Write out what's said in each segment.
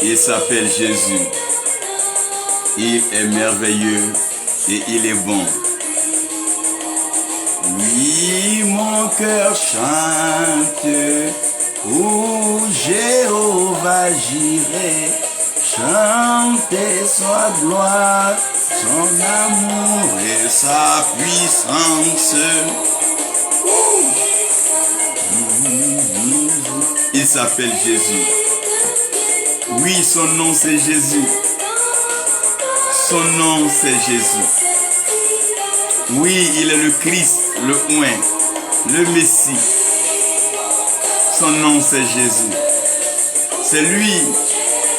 Il s'appelle Jésus. Il est merveilleux et il est bon. Oui, mon cœur chante, où Jéhovah j'irai, chanter sa gloire, son amour et sa puissance. Il s'appelle Jésus. Oui, son nom c'est Jésus. Son nom c'est Jésus. Oui, il est le Christ, le oint, le Messie. Son nom c'est Jésus. C'est lui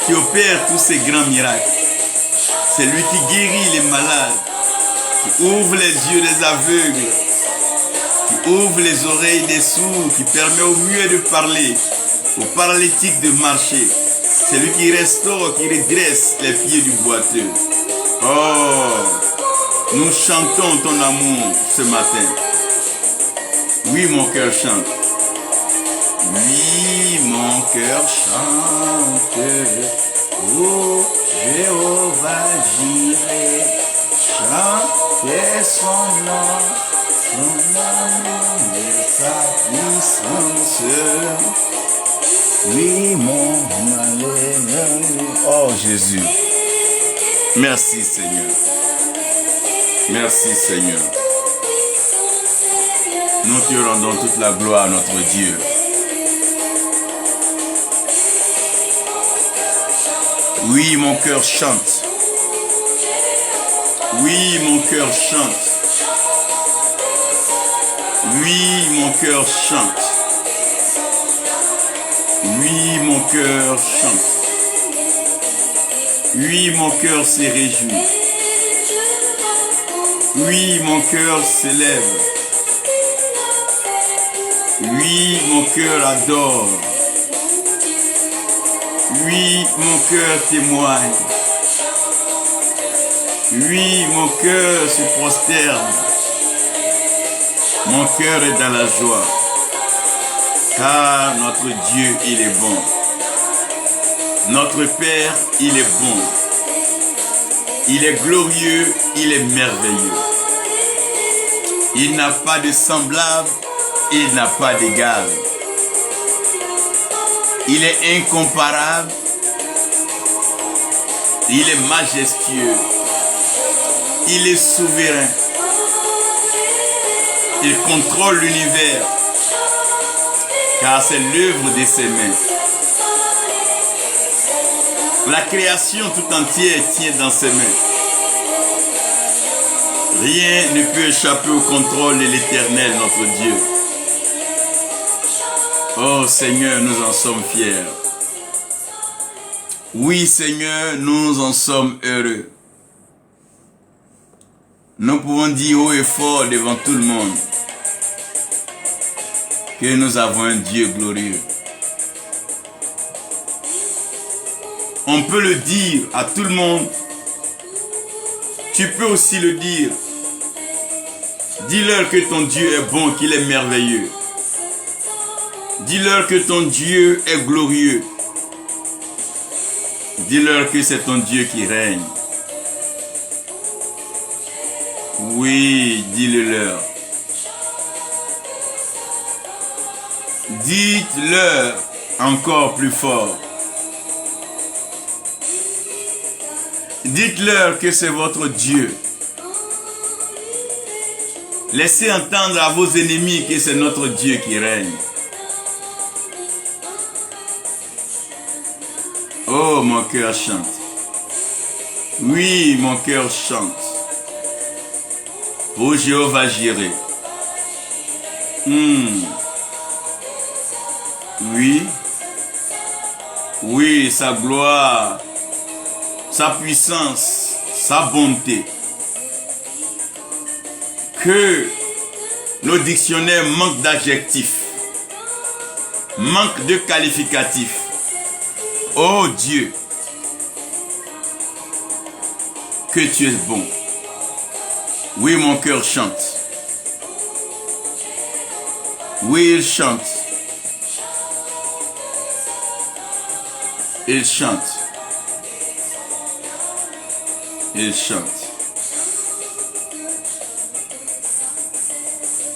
qui opère tous ces grands miracles. C'est lui qui guérit les malades, qui ouvre les yeux des aveugles, qui ouvre les oreilles des sourds, qui permet aux muets de parler, aux paralytiques de marcher. C'est lui qui restaure, qui redresse les pieds du boiteux. Oh, nous chantons ton amour ce matin. Oui, mon cœur chante. Oui, mon cœur chante. Oh, Jéhovah j'irai chanter son nom, son amour et sa puissance. Oui, mon malheur. Oh Jésus. Merci Seigneur. Merci Seigneur. Nous te rendons toute la gloire à notre Dieu. Oui, mon cœur chante. Oui, mon cœur chante. Oui, mon cœur chante. Oui, mon cœur chante. Oui, mon cœur se réjouit. Oui, mon cœur s'élève. Oui, mon cœur adore. Oui, mon cœur témoigne. Oui, mon cœur se prosterne. Mon cœur est dans la joie. Car notre Dieu, il est bon. Notre Père, il est bon. Il est glorieux, il est merveilleux. Il n'a pas de semblable, il n'a pas d'égal. Il est incomparable. Il est majestueux. Il est souverain. Il contrôle l'univers. Car c'est l'œuvre de ses mains. La création tout entière tient dans ses mains. Rien ne peut échapper au contrôle de l'Éternel, notre Dieu. Oh Seigneur, nous en sommes fiers. Oui Seigneur, nous en sommes heureux. Nous pouvons dire haut et fort devant tout le monde que nous avons un Dieu glorieux. On peut le dire à tout le monde. Tu peux aussi le dire. Dis-leur que ton Dieu est bon, qu'il est merveilleux. Dis-leur que ton Dieu est glorieux. Dis-leur que c'est ton Dieu qui règne. Oui, dis-le-leur. Dites-leur encore plus fort. Dites-leur que c'est votre Dieu. Laissez entendre à vos ennemis que c'est notre Dieu qui règne. Oh, mon cœur chante. Oui, mon cœur chante. Oh, Jéhovah j'irai. Oui. Oui, sa gloire, sa puissance, sa bonté. Que nos dictionnaires manquent d'adjectifs, manquent de qualificatifs. Oh Dieu, que tu es bon. Oui, mon cœur chante. Oui, il chante. Il chante. Il chante.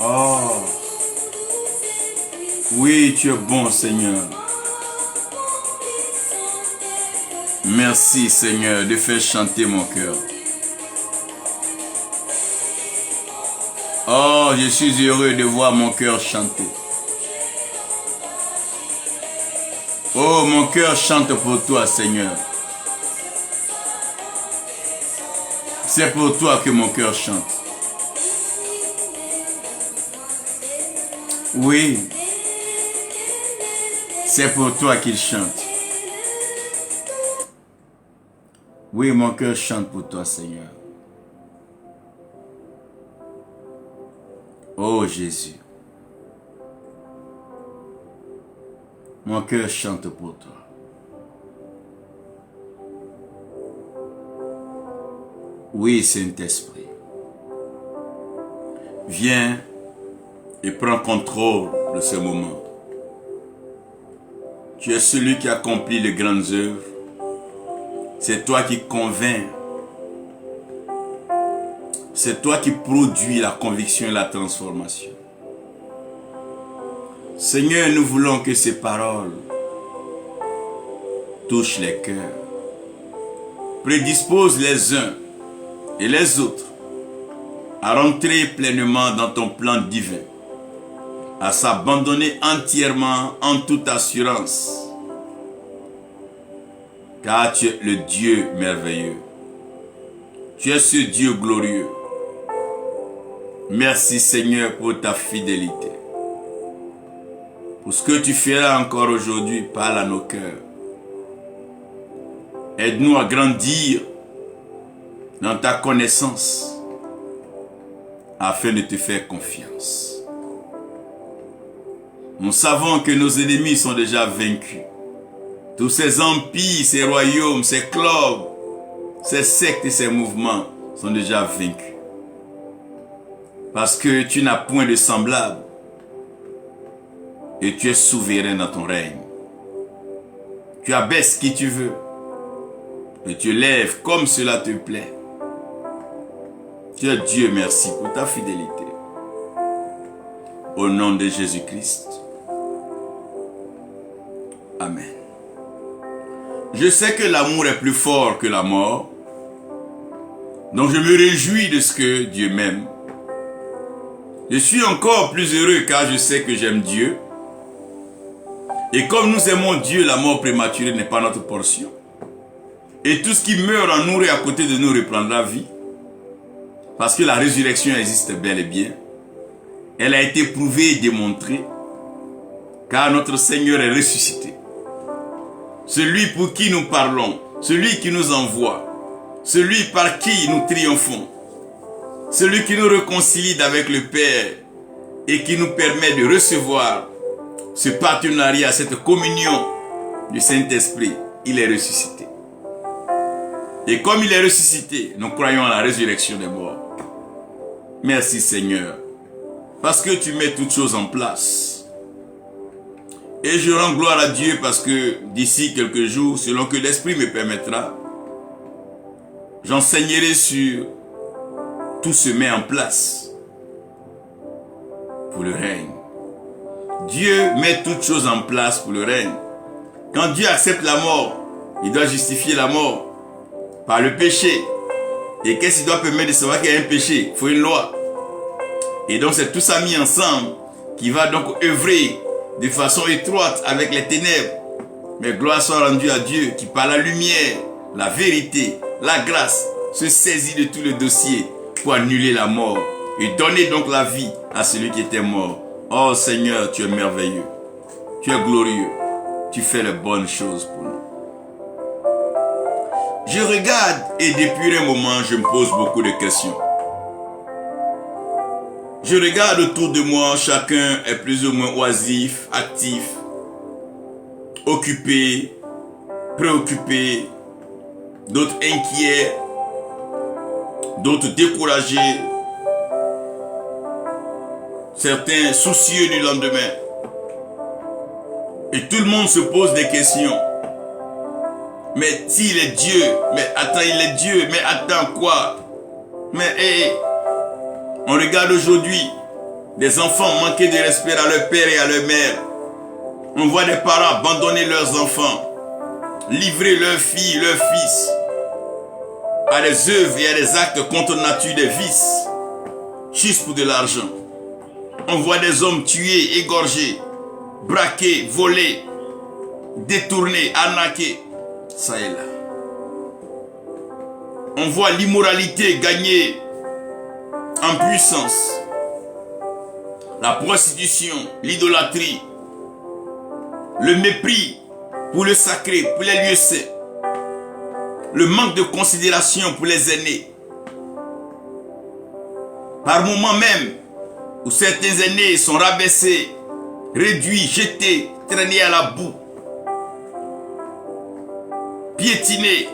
Oh. Oui, tu es bon, Seigneur. Merci, Seigneur, de faire chanter mon cœur. Oh, je suis heureux de voir mon cœur chanter. Oh, mon cœur chante pour toi, Seigneur. C'est pour toi que mon cœur chante. Oui, c'est pour toi qu'il chante. Oui, mon cœur chante pour toi, Seigneur. Oh Jésus, mon cœur chante pour toi. Oui, Saint-Esprit, viens et prends contrôle de ce moment. Tu es celui qui accomplit les grandes œuvres. C'est toi qui convainc. C'est toi qui produis la conviction et la transformation. Seigneur, nous voulons que ces paroles touchent les cœurs. Prédispose les uns et les autres à rentrer pleinement dans ton plan divin, à s'abandonner entièrement en toute assurance, car tu es le Dieu merveilleux. Tu es ce Dieu glorieux. Merci Seigneur pour ta fidélité. Pour ce que tu feras encore aujourd'hui, parle à nos cœurs. Aide-nous à grandir dans ta connaissance afin de te faire confiance. Nous savons que nos ennemis sont déjà vaincus. Tous ces empires, ces royaumes, ces clubs, ces sectes et ces mouvements sont déjà vaincus. Parce que tu n'as point de semblable et tu es souverain dans ton règne. Tu abaisses qui tu veux et tu lèves comme cela te plaît. Tu es Dieu, merci pour ta fidélité. Au nom de Jésus-Christ. Amen. Je sais que l'amour est plus fort que la mort. Donc je me réjouis de ce que Dieu m'aime. Je suis encore plus heureux car je sais que j'aime Dieu. Et comme nous aimons Dieu, la mort prématurée n'est pas notre portion. Et tout ce qui meurt en nous et à côté de nous reprendra vie. Parce que la résurrection existe bel et bien. Elle a été prouvée et démontrée. Car notre Seigneur est ressuscité. Celui pour qui nous parlons, celui qui nous envoie, celui par qui nous triomphons, celui qui nous réconcilie avec le Père et qui nous permet de recevoir ce partenariat, cette communion du Saint-Esprit, il est ressuscité. Et comme il est ressuscité, nous croyons à la résurrection des morts. Merci Seigneur, parce que tu mets toutes choses en place. Et je rends gloire à Dieu parce que d'ici quelques jours, selon que l'Esprit me permettra, j'enseignerai sur tout se met en place pour le règne. Dieu met toutes choses en place pour le règne. Quand Dieu accepte la mort, il doit justifier la mort par le péché. Et qu'est-ce qu'il doit permettre de savoir qu'il y a un péché? Il faut une loi. Et donc c'est tout ça mis ensemble qui va donc œuvrer de façon étroite avec les ténèbres. Mais gloire soit rendue à Dieu qui par la lumière, la vérité, la grâce se saisit de tout le dossier pour annuler la mort et donner donc la vie à celui qui était mort. Oh Seigneur, tu es merveilleux, tu es glorieux, tu fais les bonnes choses pour nous. Je regarde et depuis un moment, je me pose beaucoup de questions. Je regarde autour de moi, chacun est plus ou moins oisif, actif, occupé, préoccupé, d'autres inquiets, d'autres découragés, certains soucieux du lendemain. Et tout le monde se pose des questions. Mais s'il est Dieu, mais attends, il est Dieu, mais attends quoi? Mais on regarde aujourd'hui des enfants manquer de respect à leur père et à leur mère. On voit des parents abandonner leurs enfants, livrer leurs filles, leurs fils à des œuvres et à des actes contre nature, des vices, juste pour de l'argent. On voit des hommes tués, égorgés, braqués, volés, détournés, arnaqués. Ça et là. On voit l'immoralité gagner en puissance. La prostitution, l'idolâtrie, le mépris pour le sacré, pour les lieux saints, le manque de considération pour les aînés. Par moments même où certains aînés sont rabaissés, réduits, jetés, traînés à la boue, piétinés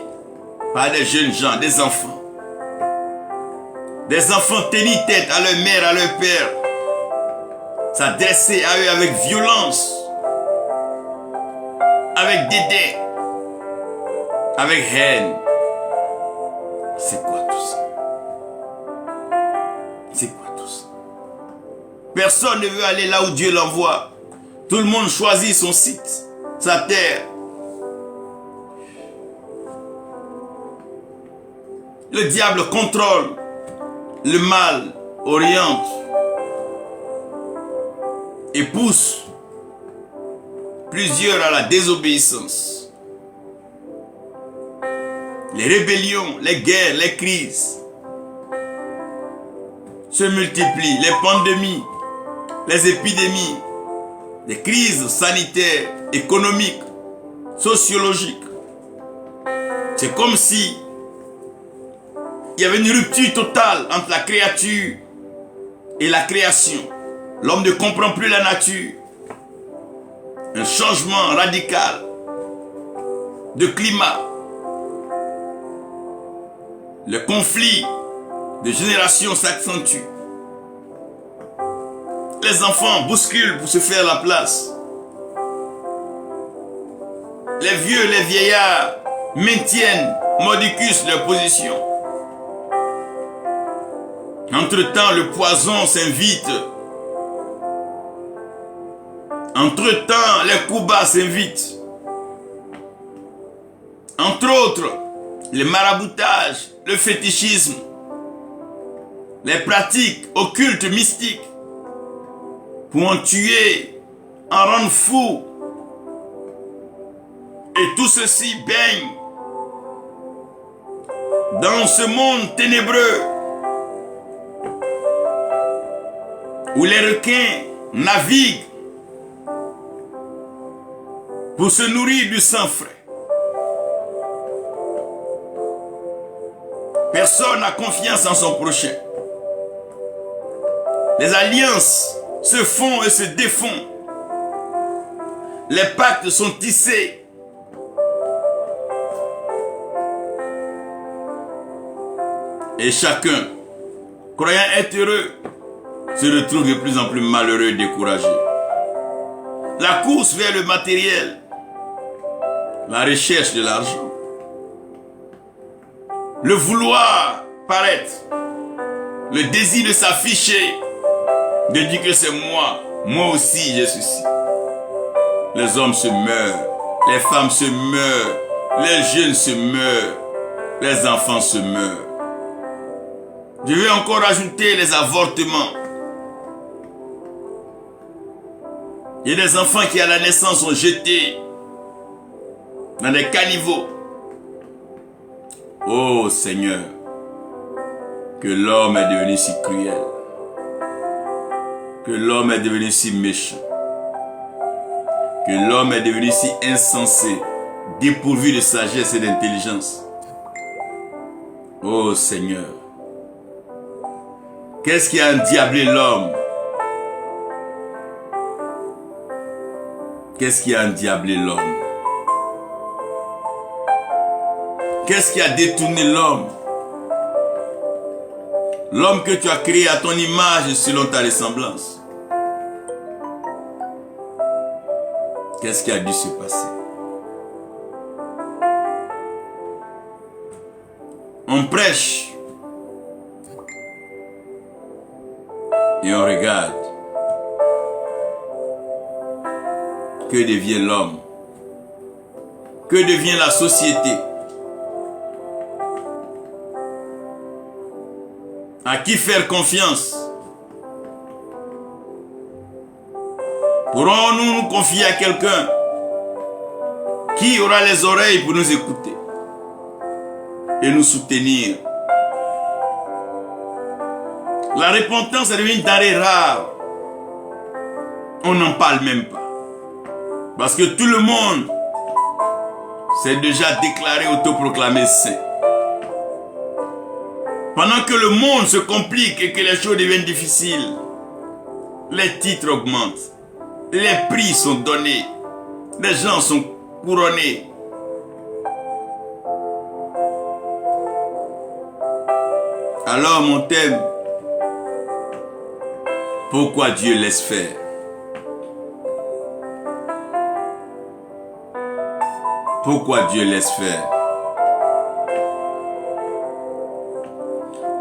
par des jeunes gens, des enfants. Des enfants tenus tête à leur mère, à leur père, s'adresser à eux avec violence, avec dédain, avec haine. C'est quoi tout ça? C'est quoi tout ça? Personne ne veut aller là où Dieu l'envoie. Tout le monde choisit son site, sa terre. Le diable contrôle, le mal oriente et pousse plusieurs à la désobéissance. Les rébellions, les guerres, les crises se multiplient, les pandémies, les épidémies, les crises sanitaires, économiques, sociologiques. C'est comme si il y avait une rupture totale entre la créature et la création. L'homme ne comprend plus la nature. Un changement radical de climat. Le conflit de génération s'accentue. Les enfants bousculent pour se faire la place. Les vieux, les vieillards maintiennent mordicus leur position. Entre-temps, le poison s'invite. Entre-temps, les coups bas s'invitent. Entre autres, le maraboutage, le fétichisme, les pratiques occultes mystiques pour en tuer, en rendre fou. Et tout ceci baigne dans ce monde ténébreux où les requins naviguent pour se nourrir du sang frais. Personne n'a confiance en son prochain. Les alliances se font et se défont. Les pactes sont tissés. Et chacun, croyant être heureux, se retrouve de plus en plus malheureux et découragé. La course vers le matériel, la recherche de l'argent, le vouloir paraître, le désir de s'afficher, de dire que c'est moi aussi je suis ici. Les hommes se meurent, les femmes se meurent, les jeunes se meurent, les enfants se meurent. Je vais encore ajouter les avortements. Il y a des enfants qui à la naissance sont jetés dans des caniveaux. Oh Seigneur, que l'homme est devenu si cruel, que l'homme est devenu si méchant, que l'homme est devenu si insensé, dépourvu de sagesse et d'intelligence. Oh Seigneur, qu'est-ce qui a endiablé l'homme? Qu'est-ce qui a endiablé l'homme? Qu'est-ce qui a détourné l'homme? L'homme que tu as créé à ton image selon ta ressemblance. Qu'est-ce qui a dû se passer? On prêche et on regarde. Que devient l'homme? Que devient la société? À qui faire confiance? Pourrons-nous nous confier à quelqu'un qui aura les oreilles pour nous écouter et nous soutenir? La repentance est devenue une denrée rare. On n'en parle même pas. Parce que tout le monde s'est déjà déclaré autoproclamé saint. Pendant que le monde se complique et que les choses deviennent difficiles, les titres augmentent, les prix sont donnés, les gens sont couronnés. Alors mon thème, pourquoi Dieu laisse faire? Pourquoi Dieu laisse faire?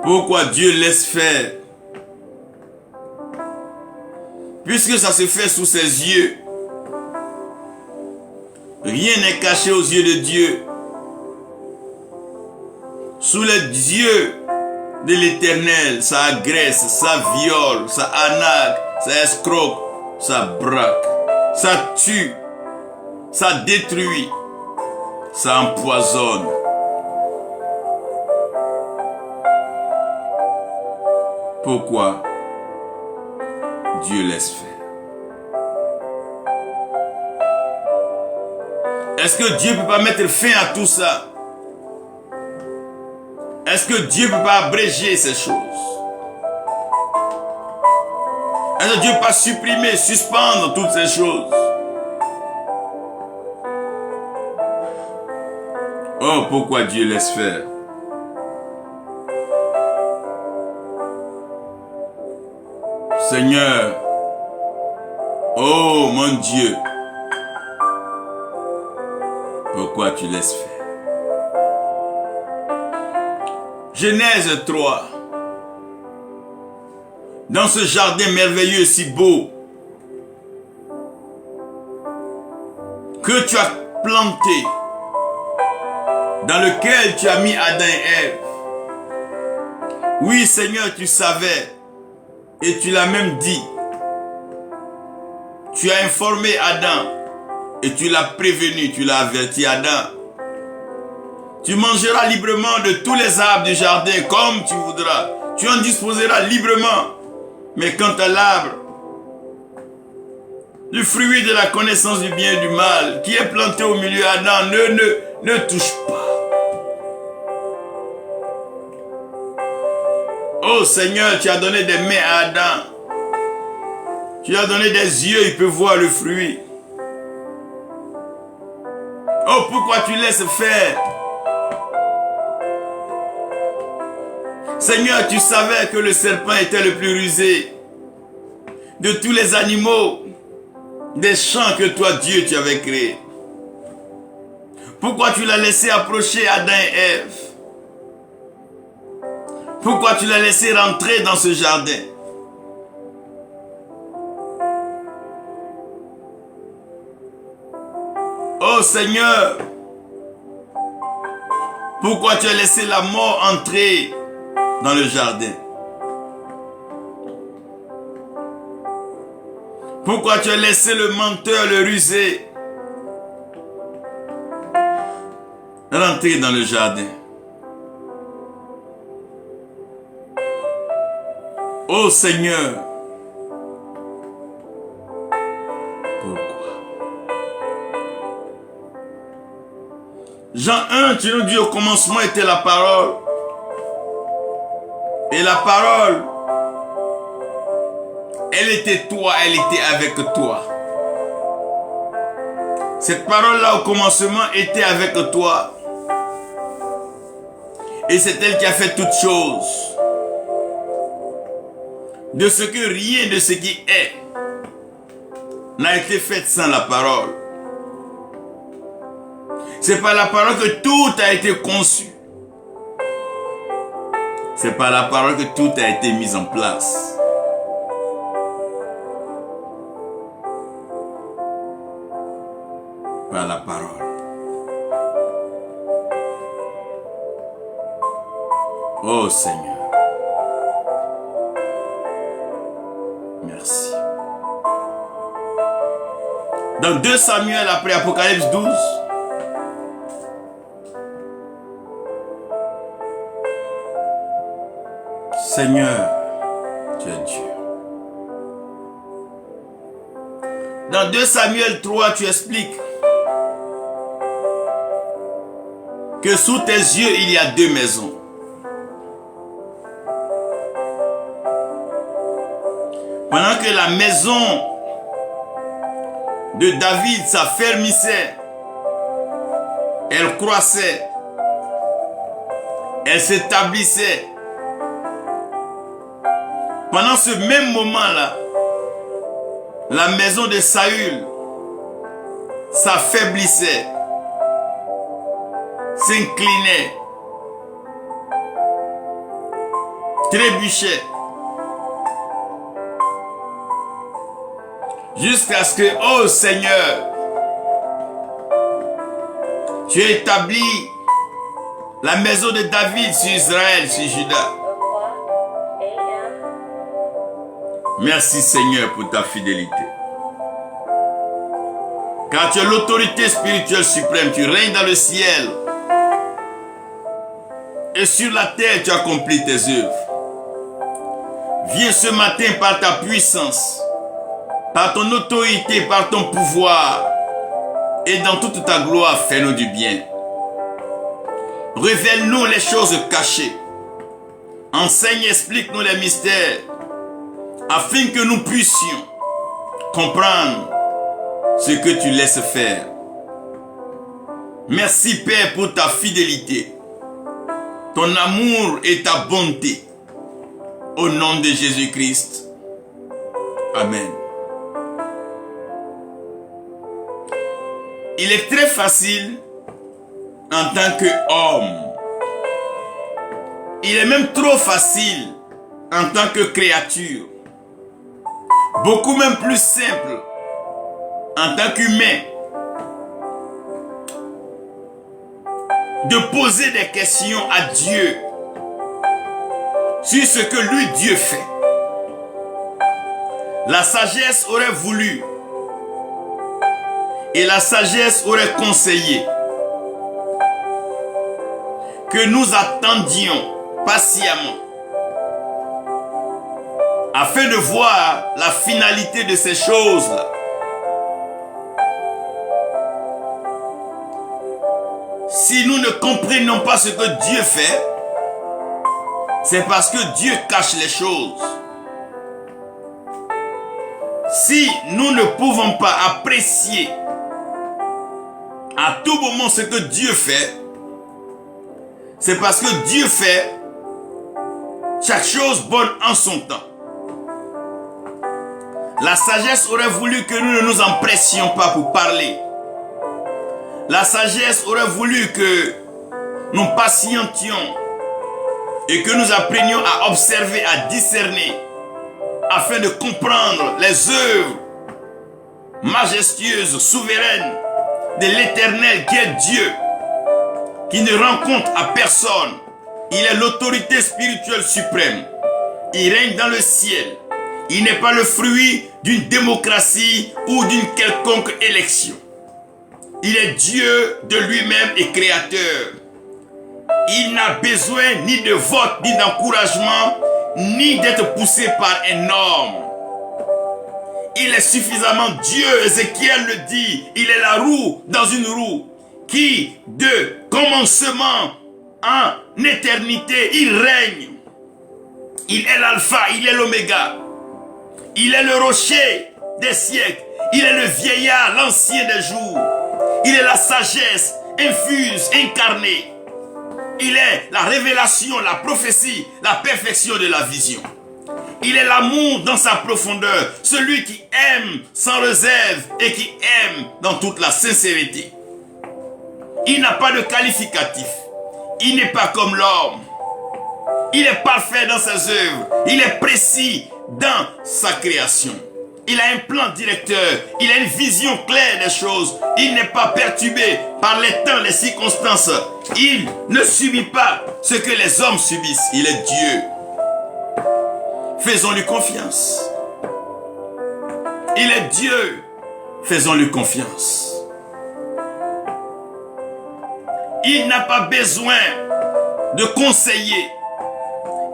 Pourquoi Dieu laisse faire? Puisque ça se fait sous ses yeux. Rien n'est caché aux yeux de Dieu. Sous les yeux de l'Éternel, ça agresse, ça viole, ça arnaque, ça escroque, ça braque, ça tue, ça détruit, ça empoisonne. Pourquoi Dieu laisse faire? Est-ce que Dieu ne peut pas mettre fin à tout ça? Est-ce que Dieu ne peut pas abréger ces choses? Est-ce que Dieu ne peut pas supprimer, suspendre toutes ces choses? Oh, pourquoi Dieu laisse faire? Seigneur, oh mon Dieu, pourquoi tu laisses faire? Genèse 3. Dans ce jardin merveilleux si beau que tu as planté, dans lequel tu as mis Adam et Ève. Oui Seigneur, tu savais et tu l'as même dit. Tu as informé Adam et tu l'as prévenu, tu l'as averti Adam. Tu mangeras librement de tous les arbres du jardin comme tu voudras. Tu en disposeras librement. Mais quant à l'arbre, le fruit de la connaissance du bien et du mal, qui est planté au milieu d'Adam, ne touche pas. Oh Seigneur, tu as donné des mains à Adam. Tu as donné des yeux, il peut voir le fruit. Oh, pourquoi tu laisses faire? Seigneur, tu savais que le serpent était le plus rusé de tous les animaux des champs que toi, Dieu, tu avais créés. Pourquoi tu l'as laissé approcher Adam et Ève? Pourquoi tu l'as laissé rentrer dans ce jardin? Oh Seigneur, pourquoi tu as laissé la mort entrer dans le jardin? Pourquoi tu as laissé le menteur, le rusé, rentrer dans le jardin? Oh Seigneur, pourquoi? Jean 1, tu nous dis au commencement était la parole. Et la parole, elle était toi, elle était avec toi. Cette parole-là au commencement était avec toi. Et c'est elle qui a fait toutes choses. De ce que rien de ce qui est n'a été fait sans la parole. C'est par la parole que tout a été conçu. C'est par la parole que tout a été mis en place. Par la parole. Oh Seigneur. Merci. Dans 2 Samuel après Apocalypse 12, Seigneur, tu es Dieu. Dans 2 Samuel 3, tu expliques que sous tes yeux, il y a 2 maisons. Pendant que la maison de David s'affermissait, elle croissait, elle s'établissait. Pendant ce même moment-là, la maison de Saül s'affaiblissait, s'inclinait, trébuchait, jusqu'à ce que, oh Seigneur, tu aies établi la maison de David sur Israël, sur Juda. Merci Seigneur pour ta fidélité. Car tu es l'autorité spirituelle suprême, tu règnes dans le ciel. Et sur la terre, tu accomplis tes œuvres. Viens ce matin par ta puissance, par ton autorité, par ton pouvoir, et dans toute ta gloire, fais-nous du bien. Révèle-nous les choses cachées. Enseigne, explique-nous les mystères, afin que nous puissions comprendre ce que tu laisses faire. Merci Père pour ta fidélité, ton amour et ta bonté. Au nom de Jésus-Christ. Amen. Il est très facile en tant qu'homme. Il est même trop facile en tant que créature. Beaucoup même plus simple en tant qu'humain de poser des questions à Dieu sur ce que lui, Dieu fait. La sagesse aurait voulu et la sagesse aurait conseillé que nous attendions patiemment afin de voir la finalité de ces choses-là. Si nous ne comprenons pas ce que Dieu fait, c'est parce que Dieu cache les choses. Si nous ne pouvons pas apprécier à tout moment ce que Dieu fait, c'est parce que Dieu fait chaque chose bonne en son temps. La sagesse aurait voulu que nous ne nous empressions pas pour parler. La sagesse aurait voulu que nous patientions et que nous apprenions à observer, à discerner, afin de comprendre les œuvres majestueuses, souveraines de l'Éternel qui est Dieu, qui ne rend compte à personne. Il est l'autorité spirituelle suprême. Il règne dans le ciel. Il n'est pas le fruit d'une démocratie ou d'une quelconque élection. Il est Dieu de lui-même et créateur. Il n'a besoin ni de vote, ni d'encouragement, ni d'être poussé par un homme. Il est suffisamment Dieu. Ézéchiel le dit. Il est la roue dans une roue qui, de commencement en éternité, il règne. Il est l'alpha, il est l'oméga. Il est le rocher des siècles. Il est le vieillard, l'ancien des jours. Il est la sagesse infuse, incarnée. Il est la révélation, la prophétie, la perfection de la vision. Il est l'amour dans sa profondeur, celui qui aime sans réserve et qui aime dans toute la sincérité. Il n'a pas de qualificatif. Il n'est pas comme l'homme. Il est parfait dans ses œuvres. Il est précis dans sa création. Il a un plan directeur. Il a une vision claire des choses. Il n'est pas perturbé par les temps, les circonstances. Il ne subit pas ce que les hommes subissent. Il est Dieu. Faisons-lui confiance. Il est Dieu. Faisons-lui confiance. Il n'a pas besoin de conseiller.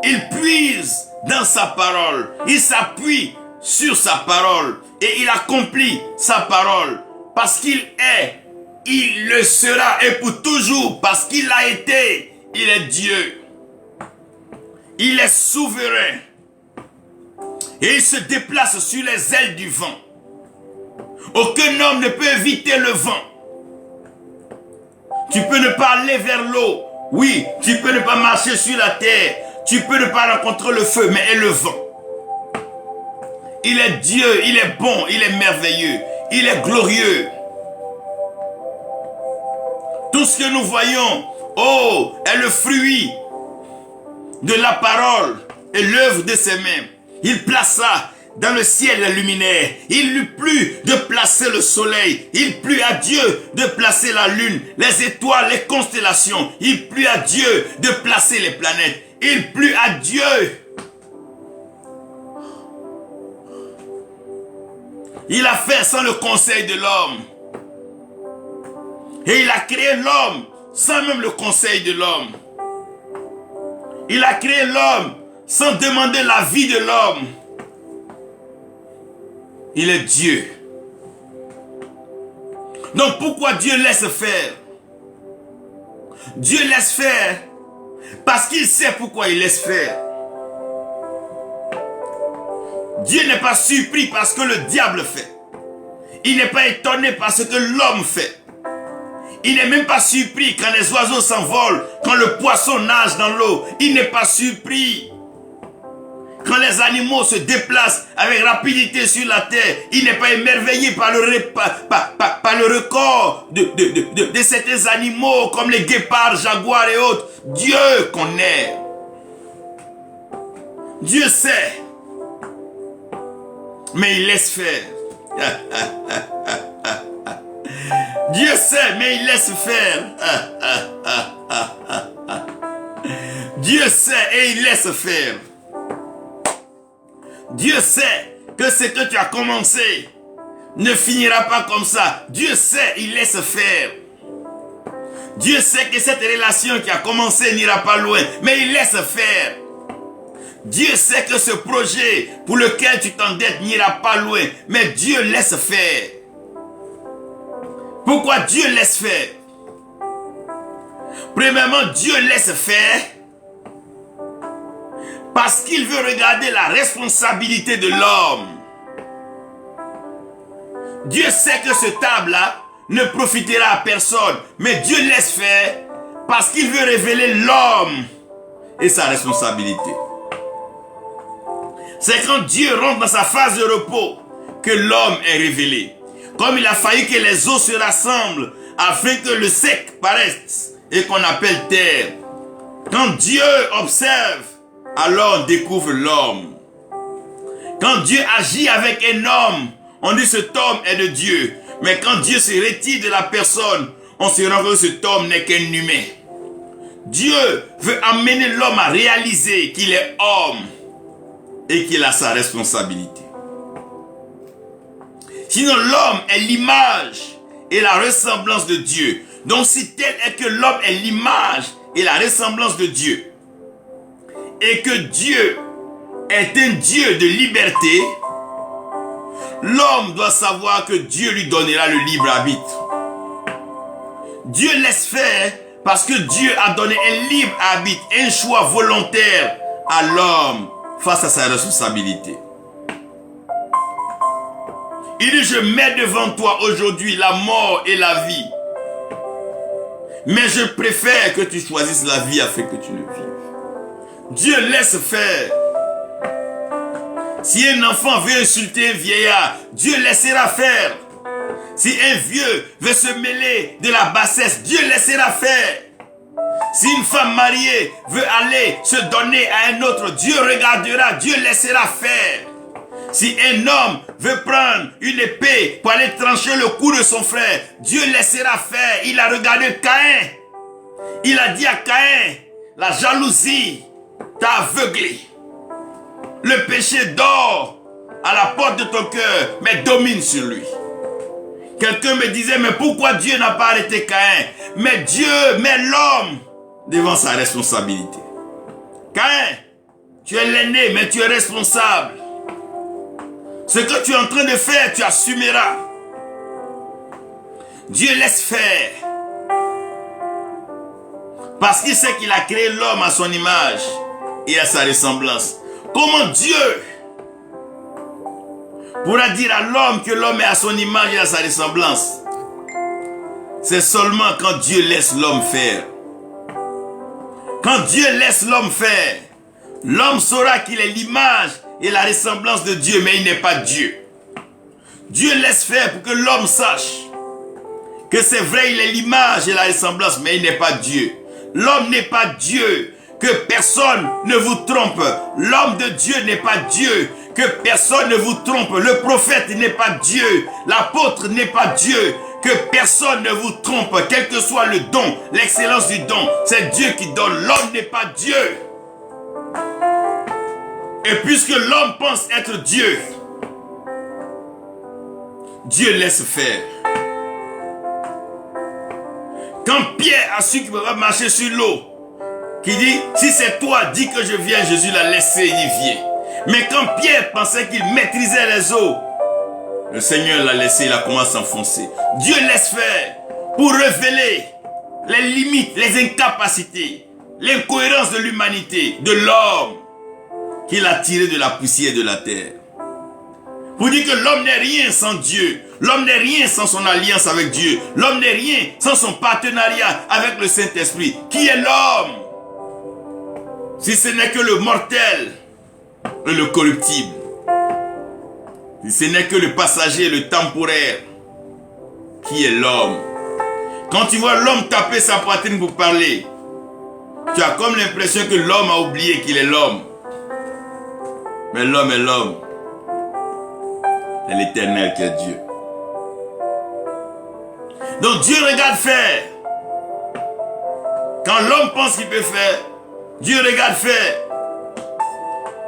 Il puise dans sa parole. Il s'appuie sur sa parole. Et il accomplit sa parole. Parce qu'il est, il le sera et pour toujours. Parce qu'il a été, il est Dieu. Il est souverain. Et il se déplace sur les ailes du vent. Aucun homme ne peut éviter le vent. Tu peux ne pas aller vers l'eau. Oui, tu peux ne pas marcher sur la terre. Tu peux ne pas rencontrer le feu, mais le vent. Il est Dieu, il est bon, il est merveilleux, il est glorieux. Tout ce que nous voyons, oh, est le fruit de la parole et l'œuvre de ses mains. Il plaça dans le ciel les luminaires. Il lui plut de placer le soleil. Il plut à Dieu de placer la lune, les étoiles, les constellations. Il plut à Dieu de placer les planètes. Il plut à Dieu. Il a fait sans le conseil de l'homme. Et il a créé l'homme sans même le conseil de l'homme. Il a créé l'homme sans demander l'avis de l'homme. Il est Dieu. Donc pourquoi Dieu laisse faire? Dieu laisse faire parce qu'il sait pourquoi il laisse faire. Dieu n'est pas surpris parce que le diable fait. Il n'est pas étonné par ce que l'homme fait. Il n'est même pas surpris quand les oiseaux s'envolent, quand le poisson nage dans l'eau. Il n'est pas surpris quand les animaux se déplacent avec rapidité sur la terre. Il n'est pas émerveillé par le record de certains animaux comme les guépards, jaguars et autres. Dieu connaît. Dieu sait. Mais il laisse faire. Dieu sait, mais il laisse faire. Dieu sait et il laisse faire. Dieu sait que ce que tu as commencé ne finira pas comme ça. Dieu sait, il laisse faire. Dieu sait que cette relation qui a commencé n'ira pas loin, mais il laisse faire. Dieu sait que ce projet pour lequel tu t'endettes n'ira pas loin, mais Dieu laisse faire. Pourquoi Dieu laisse faire? Premièrement, Dieu laisse faire parce qu'il veut regarder la responsabilité de l'homme. Dieu sait que ce table-là ne profitera à personne, mais Dieu laisse faire parce qu'il veut révéler l'homme et sa responsabilité. C'est quand Dieu rentre dans sa phase de repos que l'homme est révélé. Comme il a fallu que les eaux se rassemblent afin que le sec paraisse et qu'on appelle terre. Quand Dieu observe, alors on découvre l'homme. Quand Dieu agit avec un homme, on dit cet homme est de Dieu. Mais quand Dieu se retire de la personne, on se rend compte que cet homme n'est qu'un humain. Dieu veut amener l'homme à réaliser qu'il est homme et qu'il a sa responsabilité. Sinon, l'homme est l'image et la ressemblance de Dieu. Donc, si tel est que l'homme est l'image et la ressemblance de Dieu, et que Dieu est un Dieu de liberté, l'homme doit savoir que Dieu lui donnera le libre arbitre. Dieu laisse faire parce que Dieu a donné un libre arbitre, un choix volontaire à l'homme face à sa responsabilité. Il dit, je mets devant toi aujourd'hui la mort et la vie. Mais je préfère que tu choisisses la vie afin que tu ne vives. Dieu laisse faire. Si un enfant veut insulter un vieillard, Dieu laissera faire. Si un vieux veut se mêler de la bassesse, Dieu laissera faire. Si une femme mariée veut aller se donner à un autre, Dieu regardera, Dieu laissera faire. Si un homme veut prendre une épée pour aller trancher le cou de son frère, Dieu laissera faire. Il a regardé Caïn. Il a dit à Caïn, la jalousie t'a aveuglé. Le péché dort à la porte de ton cœur, mais domine sur lui. Quelqu'un me disait, mais pourquoi Dieu n'a pas arrêté Caïn? Mais Dieu met l'homme devant sa responsabilité. Caïn, tu es l'aîné, mais tu es responsable. Ce que tu es en train de faire, tu assumeras. Dieu laisse faire. Parce qu'il sait qu'il a créé l'homme à son image et à sa ressemblance. Comment Dieu pourra dire à l'homme que l'homme est à son image et à sa ressemblance? C'est seulement quand Dieu laisse l'homme faire. Quand Dieu laisse l'homme faire, l'homme saura qu'il est l'image et la ressemblance de Dieu, mais il n'est pas Dieu. Dieu laisse faire pour que l'homme sache que c'est vrai, il est l'image et la ressemblance, mais il n'est pas Dieu. L'homme n'est pas Dieu. Que personne ne vous trompe. L'homme de Dieu n'est pas Dieu. Que personne ne vous trompe. Le prophète n'est pas Dieu. L'apôtre n'est pas Dieu. Que personne ne vous trompe. Quel que soit le don, l'excellence du don, c'est Dieu qui donne. L'homme n'est pas Dieu. Et puisque l'homme pense être Dieu, Dieu laisse faire. Quand Pierre a su qu'il pouvait marcher sur l'eau, qui dit, si c'est toi, dis que je viens, Jésus l'a laissé, il vient. Mais quand Pierre pensait qu'il maîtrisait les eaux, le Seigneur l'a laissé, il a commencé à s'enfoncer. Dieu laisse faire pour révéler les limites, les incapacités, l'incohérence de l'humanité, de l'homme qu'il a tiré de la poussière de la terre. Pour dire que l'homme n'est rien sans Dieu. L'homme n'est rien sans son alliance avec Dieu. L'homme n'est rien sans son partenariat avec le Saint-Esprit. Qui est l'homme? Si ce n'est que le mortel et le corruptible. Si ce n'est que le passager et le temporaire. Qui est l'homme? Quand tu vois l'homme taper sa poitrine pour parler, tu as comme l'impression que l'homme a oublié qu'il est l'homme. Mais l'homme est l'homme. C'est l'Éternel qui est Dieu. Donc Dieu regarde faire. Quand l'homme pense qu'il peut faire, Dieu regarde faire.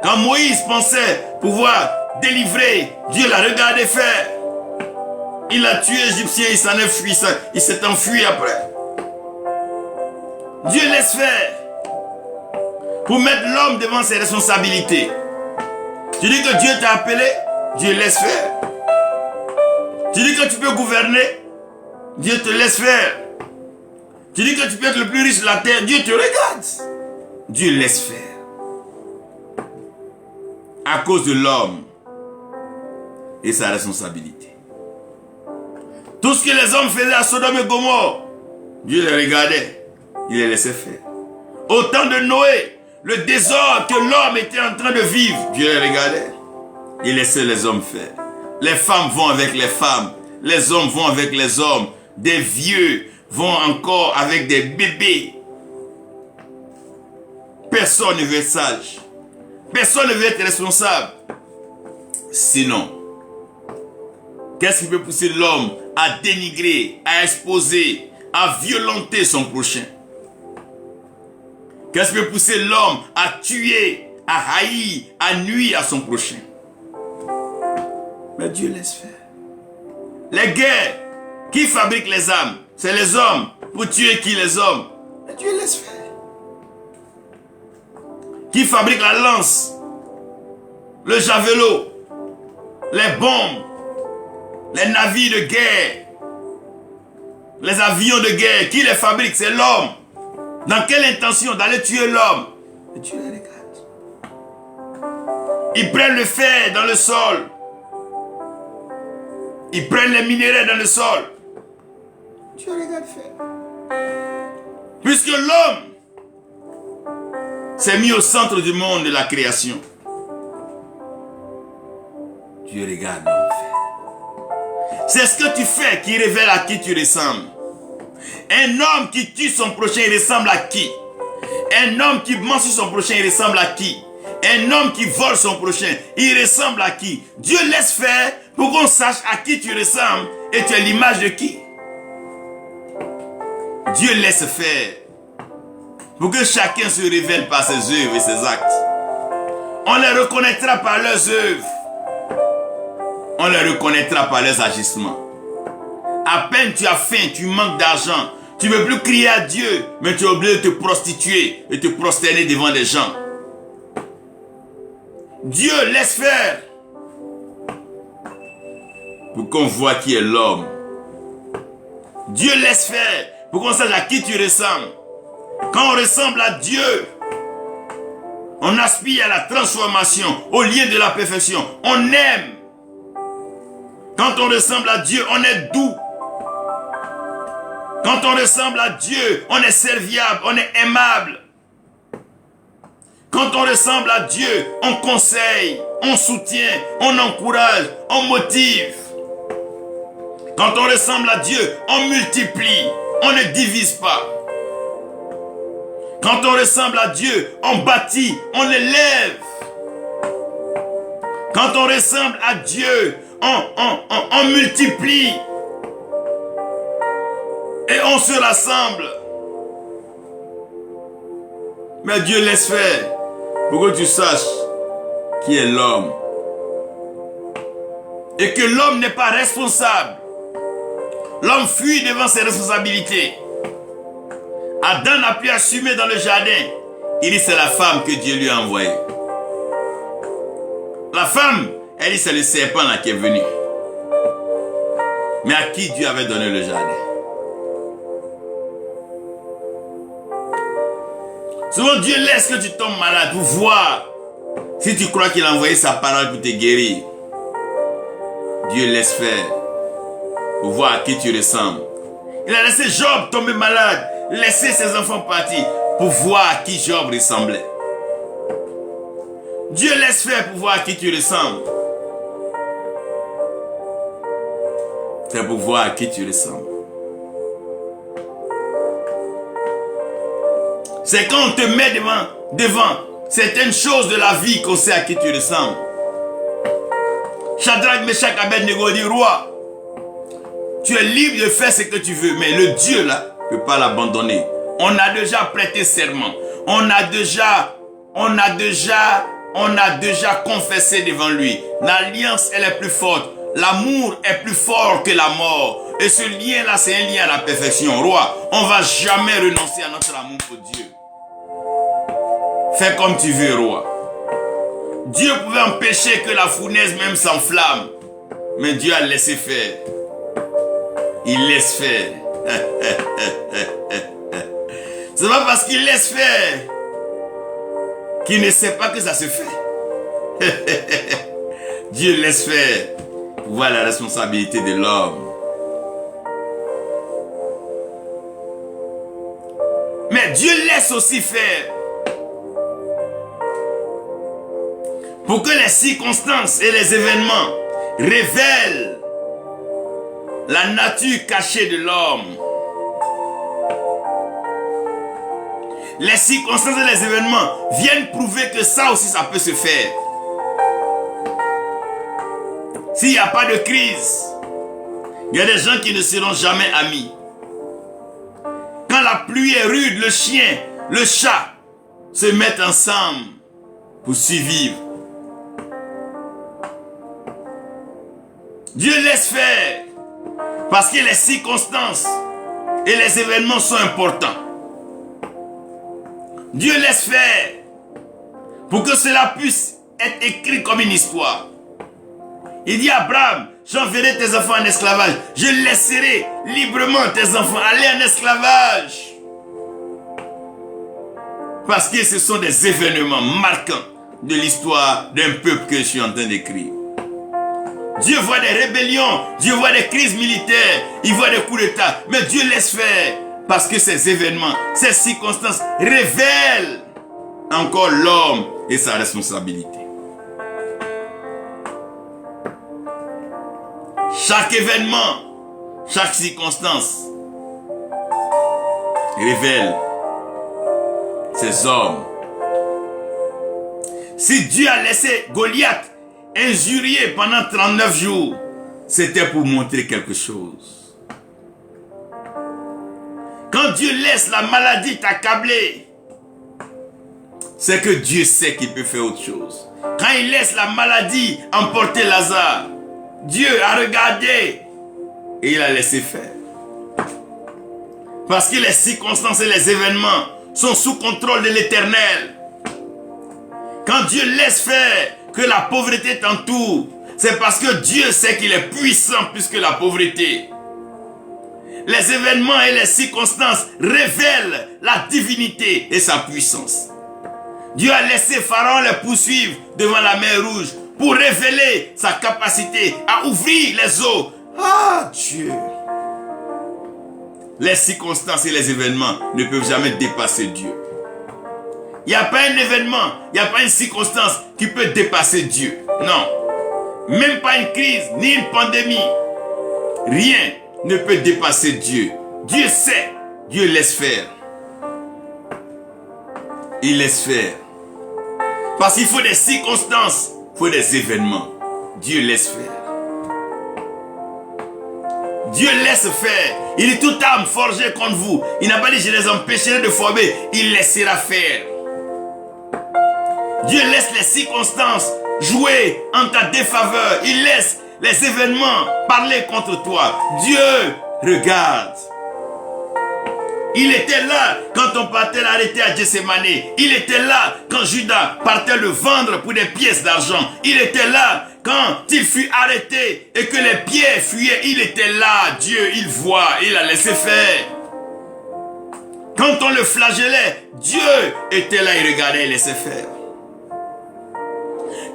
Quand Moïse pensait pouvoir délivrer, Dieu l'a regardé faire. Il a tué l'Égyptien, il s'en est fui, il s'est enfui après. Dieu laisse faire. Pour mettre l'homme devant ses responsabilités. Tu dis que Dieu t'a appelé, Dieu laisse faire. Tu dis que tu peux gouverner, Dieu te laisse faire. Tu dis que tu peux être le plus riche de la terre, Dieu te regarde. Dieu laisse faire. À cause de l'homme et sa responsabilité. Tout ce que les hommes faisaient à Sodome et Gomorrhe, Dieu les regardait, il les laissait faire. Au temps de Noé, le désordre que l'homme était en train de vivre, Dieu les regardait, il laissait les hommes faire. Les femmes vont avec les femmes, les hommes vont avec les hommes, des vieux vont encore avec des bébés. Personne ne veut être sage. Personne ne veut être responsable. Sinon, qu'est-ce qui peut pousser l'homme à dénigrer, à exposer, à violenter son prochain? Qu'est-ce qui peut pousser l'homme à tuer, à haïr, à nuire à son prochain? Mais Dieu laisse faire. Les guerres, qui fabriquent les armes? C'est les hommes. Pour tuer qui? Les hommes. Mais Dieu laisse faire. Qui fabrique la lance, le javelot, les bombes, les navires de guerre, les avions de guerre? Qui les fabrique? C'est l'homme. Dans quelle intention? D'aller tuer l'homme? Mais Dieu les regarde. Ils prennent le fer dans le sol. Ils prennent les minéraux dans le sol. Dieu regarde faire. Puisque l'homme s'est mis au centre du monde de la création, Dieu regarde l'homme faire. C'est ce que tu fais qui révèle à qui tu ressembles. Un homme qui tue son prochain, il ressemble à qui? Un homme qui ment sur son prochain, il ressemble à qui? Un homme qui vole son prochain, il ressemble à qui? Dieu laisse faire pour qu'on sache à qui tu ressembles et tu es l'image de qui? Dieu laisse faire pour que chacun se révèle par ses œuvres et ses actes. On les reconnaîtra par leurs œuvres. On les reconnaîtra par leurs agissements. À peine tu as faim, tu manques d'argent, tu ne veux plus crier à Dieu, mais tu es obligé de te prostituer et te prosterner devant les gens. Dieu laisse faire pour qu'on voit qui est l'homme. Dieu laisse faire pour qu'on sache à qui tu ressembles. Quand on ressemble à Dieu, on aspire à la transformation, au lien de la perfection. On aime. Quand on ressemble à Dieu, on est doux. Quand on ressemble à Dieu, on est serviable, on est aimable. Quand on ressemble à Dieu, on conseille, on soutient, on encourage, on motive. Quand on ressemble à Dieu, on multiplie, on ne divise pas. Quand on ressemble à Dieu, on bâtit, on élève. Quand on ressemble à Dieu, on multiplie. Et on se rassemble. Mais Dieu laisse faire pour que tu saches qui est l'homme. Et que l'homme n'est pas responsable. L'homme fuit devant ses responsabilités. Adam n'a pu assumer dans le jardin. Il dit c'est la femme que Dieu lui a envoyée. La femme, elle dit c'est le serpent là qui est venu. Mais à qui Dieu avait donné le jardin? Souvent Dieu laisse que tu tombes malade pour voir si tu crois qu'il a envoyé sa parole pour te guérir. Dieu laisse faire pour voir à qui tu ressembles. Il a laissé Job tomber malade, laisser ses enfants partir pour voir à qui Job ressemblait. Dieu laisse faire pour voir à qui tu ressembles. C'est pour voir à qui tu ressembles. C'est quand on te met devant certaines choses de la vie qu'on sait à qui tu ressembles. Shadrach, Meshach, Abednego dit, roi, tu es libre de faire ce que tu veux, mais le Dieu là ne peut pas l'abandonner. On a déjà prêté serment. On a déjà confessé devant lui. L'alliance, elle est plus forte. L'amour est plus fort que la mort. Et ce lien-là, c'est un lien à la perfection. Roi, on ne va jamais renoncer à notre amour pour Dieu. Fais comme tu veux, roi. Dieu pouvait empêcher que la fournaise même s'enflamme. Mais Dieu a laissé faire. Il laisse faire. C'est pas parce qu'il laisse faire qu'il ne sait pas que ça se fait. Dieu laisse faire pour voir la responsabilité de l'homme. Mais Dieu laisse aussi faire pour que les circonstances et les événements révèlent la nature cachée de l'homme. Les circonstances et les événements viennent prouver que ça aussi, ça peut se faire. S'il n'y a pas de crise, il y a des gens qui ne seront jamais amis. Quand la pluie est rude, le chien, le chat se mettent ensemble pour survivre. Dieu laisse faire parce que les circonstances et les événements sont importants. Dieu laisse faire pour que cela puisse être écrit comme une histoire. Il dit à Abraham, j'enverrai tes enfants en esclavage. Je laisserai librement tes enfants aller en esclavage. Parce que ce sont des événements marquants de l'histoire d'un peuple que je suis en train d'écrire. Dieu voit des rébellions, Dieu voit des crises militaires, il voit des coups d'état. Mais Dieu laisse faire parce que ces événements, ces circonstances révèlent encore l'homme et sa responsabilité. Chaque événement, chaque circonstance révèle ces hommes. Si Dieu a laissé Goliath injurier pendant 39 jours, c'était pour montrer quelque chose. Quand Dieu laisse la maladie t'accabler, c'est que Dieu sait qu'il peut faire autre chose. Quand il laisse la maladie emporter Lazare, Dieu a regardé et il a laissé faire. Parce que les circonstances et les événements sont sous contrôle de l'Éternel. Quand Dieu laisse faire que la pauvreté t'entoure, c'est parce que Dieu sait qu'il est puissant plus que la pauvreté. Les événements et les circonstances révèlent la divinité et sa puissance. Dieu a laissé Pharaon les poursuivre devant la mer Rouge pour révéler sa capacité à ouvrir les eaux. Ah Dieu! Les circonstances et les événements ne peuvent jamais dépasser Dieu. Il n'y a pas un événement, il n'y a pas une circonstance qui peut dépasser Dieu. Non. Même pas une crise, ni une pandémie. Rien ne peut dépasser Dieu. Dieu sait, Dieu laisse faire. Il laisse faire. Parce qu'il faut des circonstances, il faut des événements. Dieu laisse faire. Dieu laisse faire. Il dit toute âme forgée contre vous. Il n'a pas dit je les empêcherai de former. Il laissera faire. Dieu laisse les circonstances jouer en ta défaveur. Il laisse les événements parler contre toi. Dieu regarde. Il était là quand on partait l'arrêter à Gethsemane. Il était là quand Judas partait le vendre pour des pièces d'argent. Il était là quand il fut arrêté et que les pieds fuyaient. Il était là. Dieu, il voit. Il a laissé faire. Quand on le flagellait, Dieu était là. Il regardait, il laissait faire.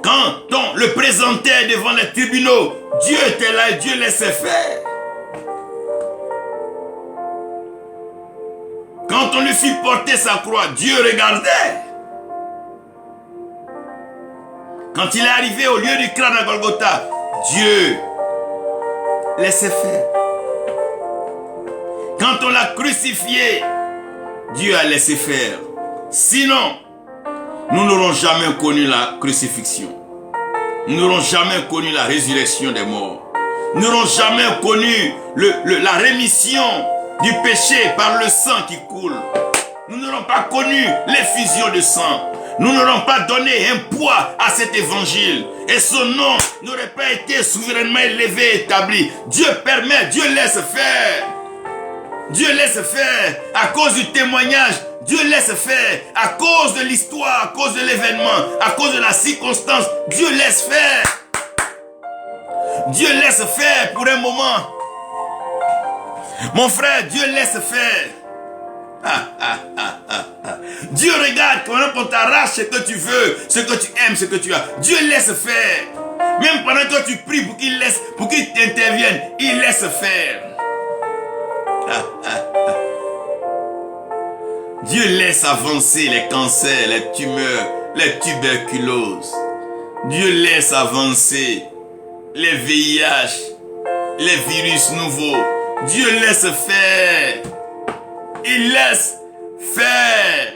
Quand on le présentait devant les tribunaux, Dieu était là et Dieu laissait faire. Quand on lui fit porter sa croix, Dieu regardait. Quand il est arrivé au lieu du crâne à Golgotha, Dieu laissait faire. Quand on l'a crucifié, Dieu a laissé faire. Sinon, nous n'aurons jamais connu la crucifixion. Nous n'aurons jamais connu la résurrection des morts. Nous n'aurons jamais connu la rémission du péché par le sang qui coule. Nous n'aurons pas connu l'effusion de sang. Nous n'aurons pas donné un poids à cet évangile. Et son nom n'aurait pas été souverainement élevé et établi. Dieu permet, Dieu laisse faire. Dieu laisse faire à cause du témoignage. Dieu laisse faire à cause de l'histoire, à cause de l'événement, à cause de la circonstance. Dieu laisse faire. Dieu laisse faire pour un moment. Mon frère, Dieu laisse faire. Dieu regarde pendant qu'on t'arrache ce que tu veux, ce que tu aimes, ce que tu as. Dieu laisse faire. Même pendant que tu pries pour qu'il t'intervienne, il laisse faire. Dieu laisse avancer les cancers, les tumeurs, les tuberculoses. Dieu laisse avancer les VIH, les virus nouveaux. Dieu laisse faire. Il laisse faire.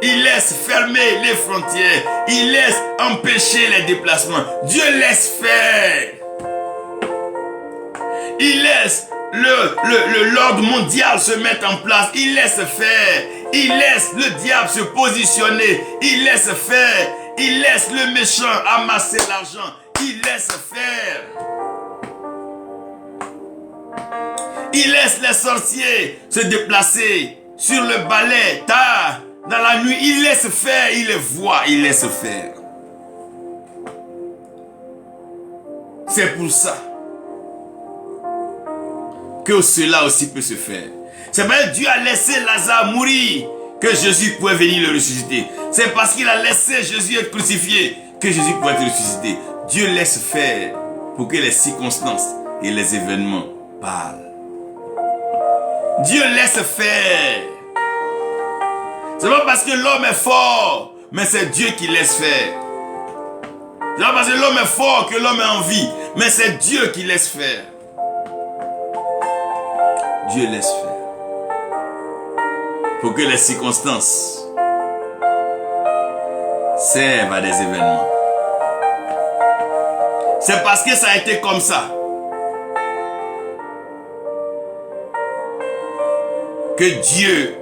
Il laisse fermer les frontières. Il laisse empêcher les déplacements. Dieu laisse faire. Il laisse l'ordre mondial se mettre en place. Il laisse faire. Il laisse le diable se positionner. Il laisse faire. Il laisse le méchant amasser l'argent. Il laisse faire. Il laisse les sorciers se déplacer sur le balai tard dans la nuit. Il laisse faire. Il les voit. Il laisse faire. C'est pour ça que cela aussi peut se faire. C'est parce que Dieu a laissé Lazare mourir que Jésus pouvait venir le ressusciter. C'est parce qu'il a laissé Jésus être crucifié que Jésus pouvait être ressuscité. Dieu laisse faire pour que les circonstances et les événements parlent. Dieu laisse faire. C'est pas parce que l'homme est fort, mais c'est Dieu qui laisse faire. C'est pas parce que l'homme est fort que l'homme est en vie, mais c'est Dieu qui laisse faire. Dieu laisse faire. Pour que les circonstances servent à des événements. C'est parce que ça a été comme ça que Dieu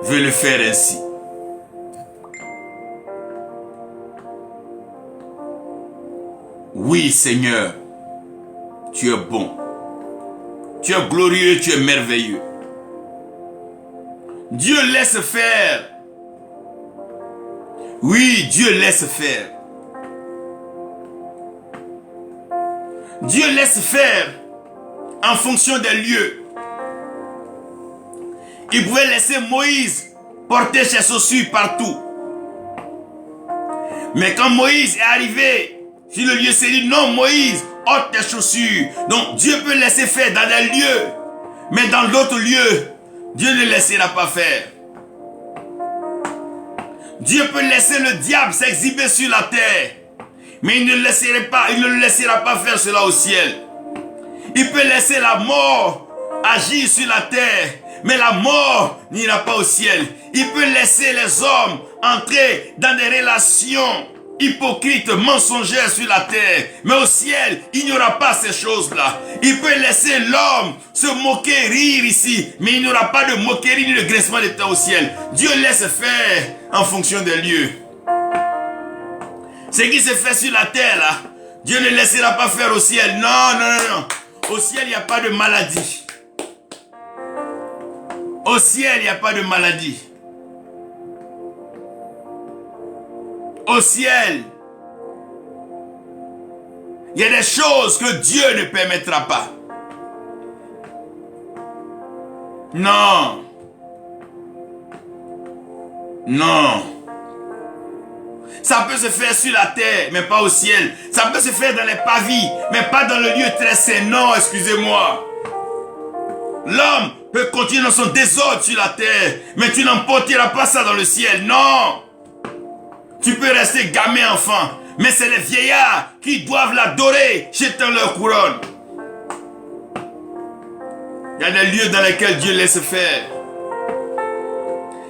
veut le faire ainsi. Oui, Seigneur, tu es bon. Tu es glorieux, tu es merveilleux. Dieu laisse faire. Oui, Dieu laisse faire. Dieu laisse faire en fonction des lieux. Il pouvait laisser Moïse porter ses chaussures partout. Mais quand Moïse est arrivé sur le lieu, c'est dit non, Moïse, ôte tes chaussures. Donc Dieu peut laisser faire dans des lieux, mais dans d'autres lieux, Dieu ne laissera pas faire. Dieu peut laisser le diable s'exhiber sur la terre, mais il ne le laissera pas faire cela au ciel. Il peut laisser la mort agir sur la terre, mais la mort n'ira pas au ciel. Il peut laisser les hommes entrer dans des relations hypocrites, mensongères sur la terre, mais au ciel, il n'y aura pas ces choses-là. Il peut laisser l'homme se moquer, rire ici, mais il n'y aura pas de moquerie ni de grincement de temps au ciel. Dieu laisse faire en fonction des lieux. Ce qui se fait sur la terre, là, Dieu ne laissera pas faire au ciel. Non, non, non, non. Au ciel, il n'y a pas de maladie. Au ciel, il n'y a pas de maladie. Au ciel, il y a des choses que Dieu ne permettra pas. Non. Non. Ça peut se faire sur la terre, mais pas au ciel. Ça peut se faire dans les pavis, mais pas dans le lieu très saint. Non, excusez-moi. L'homme peut continuer dans son désordre sur la terre, mais tu n'emporteras pas ça dans le ciel. Non. Tu peux rester gamin enfant, mais c'est les vieillards qui doivent l'adorer, jetant leur couronne. Il y a des lieux dans lesquels Dieu laisse faire.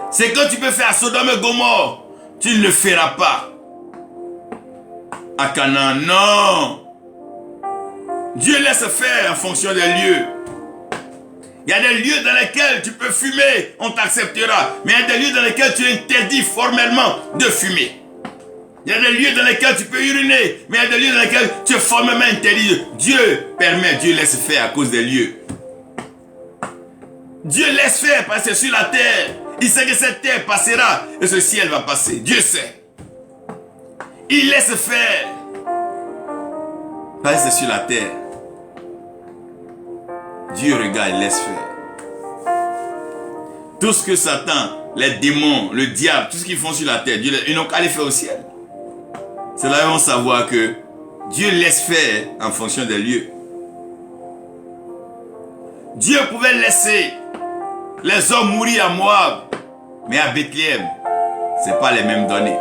C'est que tu peux faire à Sodome et Gomorrhe, tu ne le feras pas. À Canaan, non. Dieu laisse faire en fonction des lieux. Il y a des lieux dans lesquels tu peux fumer, on t'acceptera. Mais il y a des lieux dans lesquels tu es interdit formellement de fumer. Il y a des lieux dans lesquels tu peux uriner, mais il y a des lieux dans lesquels tu es formellement interdit. Dieu permet, Dieu laisse faire à cause des lieux. Dieu laisse faire parce que sur la terre, il sait que cette terre passera et ce ciel va passer. Dieu sait. Il laisse faire parce que c'est sur la terre. Dieu regarde, il laisse faire. Tout ce que Satan, les démons, le diable, tout ce qu'ils font sur la terre, Dieu, ils n'ont qu'à les faire au ciel. C'est là qu'ils vont savoir que Dieu laisse faire en fonction des lieux. Dieu pouvait laisser les hommes mourir à Moab, mais à Bethléem, ce n'est pas les mêmes données.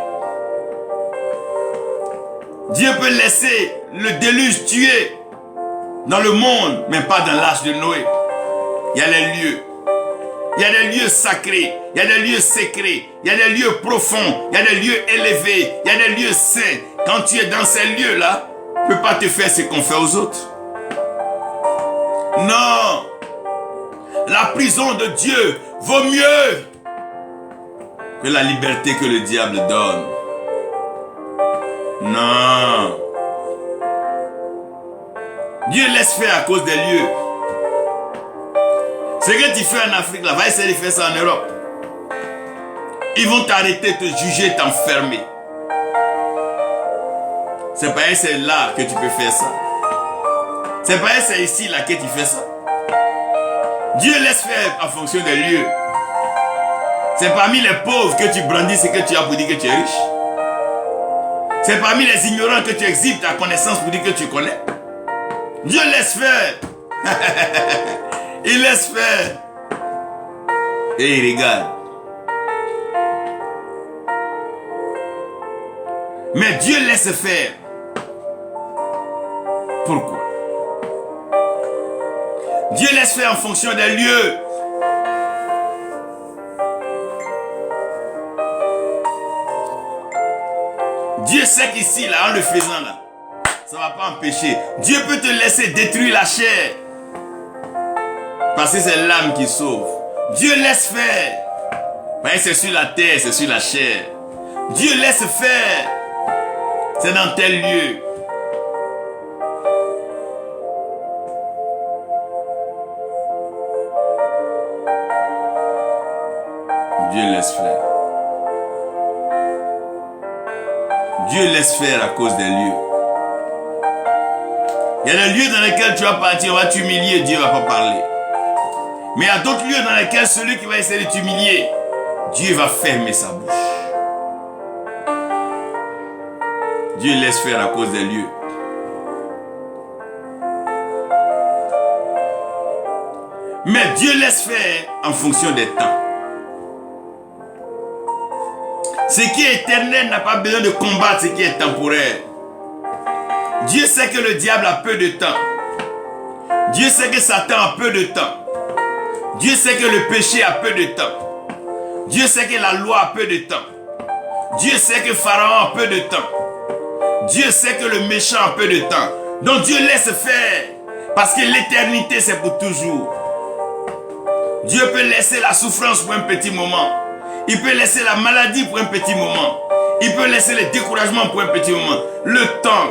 Dieu peut laisser le déluge tuer dans le monde, mais pas dans l'arche de Noé. Il y a les lieux. Il y a des lieux sacrés, il y a des lieux secrets, il y a des lieux profonds, il y a des lieux élevés, il y a des lieux saints. Quand tu es dans ces lieux-là, tu ne peux pas te faire ce qu'on fait aux autres. Non. La prison de Dieu vaut mieux que la liberté que le diable donne. Non. Dieu laisse faire à cause des lieux. Ce que tu fais en Afrique, là, va essayer de faire ça en Europe. Ils vont t'arrêter, te juger, t'enfermer. C'est pas c'est là que tu peux faire ça. C'est pas c'est ici là que tu fais ça. Dieu laisse faire en fonction des lieux. C'est parmi les pauvres que tu brandis ce que tu as pour dire que tu es riche. C'est parmi les ignorants que tu exhibes ta connaissance pour dire que tu connais. Dieu laisse faire. Il laisse faire. Et il regarde. Mais Dieu laisse faire. Pourquoi? Dieu laisse faire en fonction des lieux. Dieu sait qu'ici, là, en le faisant, là, ça ne va pas empêcher. Dieu peut te laisser détruire la chair. Parce que c'est l'âme qui sauve. Dieu laisse faire. Mais c'est sur la terre, c'est sur la chair. Dieu laisse faire. C'est dans tel lieu. Dieu laisse faire. Dieu laisse faire à cause des lieux. Il y a des lieux dans lesquels tu vas partir, on va t'humilier, Dieu ne va pas parler. Mais il y a d'autres lieux dans lesquels celui qui va essayer de t'humilier, Dieu va fermer sa bouche. Dieu laisse faire à cause des lieux. Mais Dieu laisse faire en fonction des temps. Ce qui est éternel n'a pas besoin de combattre ce qui est temporaire. Dieu sait que le diable a peu de temps. Dieu sait que Satan a peu de temps. Dieu sait que le péché a peu de temps. Dieu sait que la loi a peu de temps. Dieu sait que Pharaon a peu de temps. Dieu sait que le méchant a peu de temps. Donc Dieu laisse faire. Parce que l'éternité c'est pour toujours. Dieu peut laisser la souffrance pour un petit moment. Il peut laisser la maladie pour un petit moment. Il peut laisser le découragement pour un petit moment. Le temps.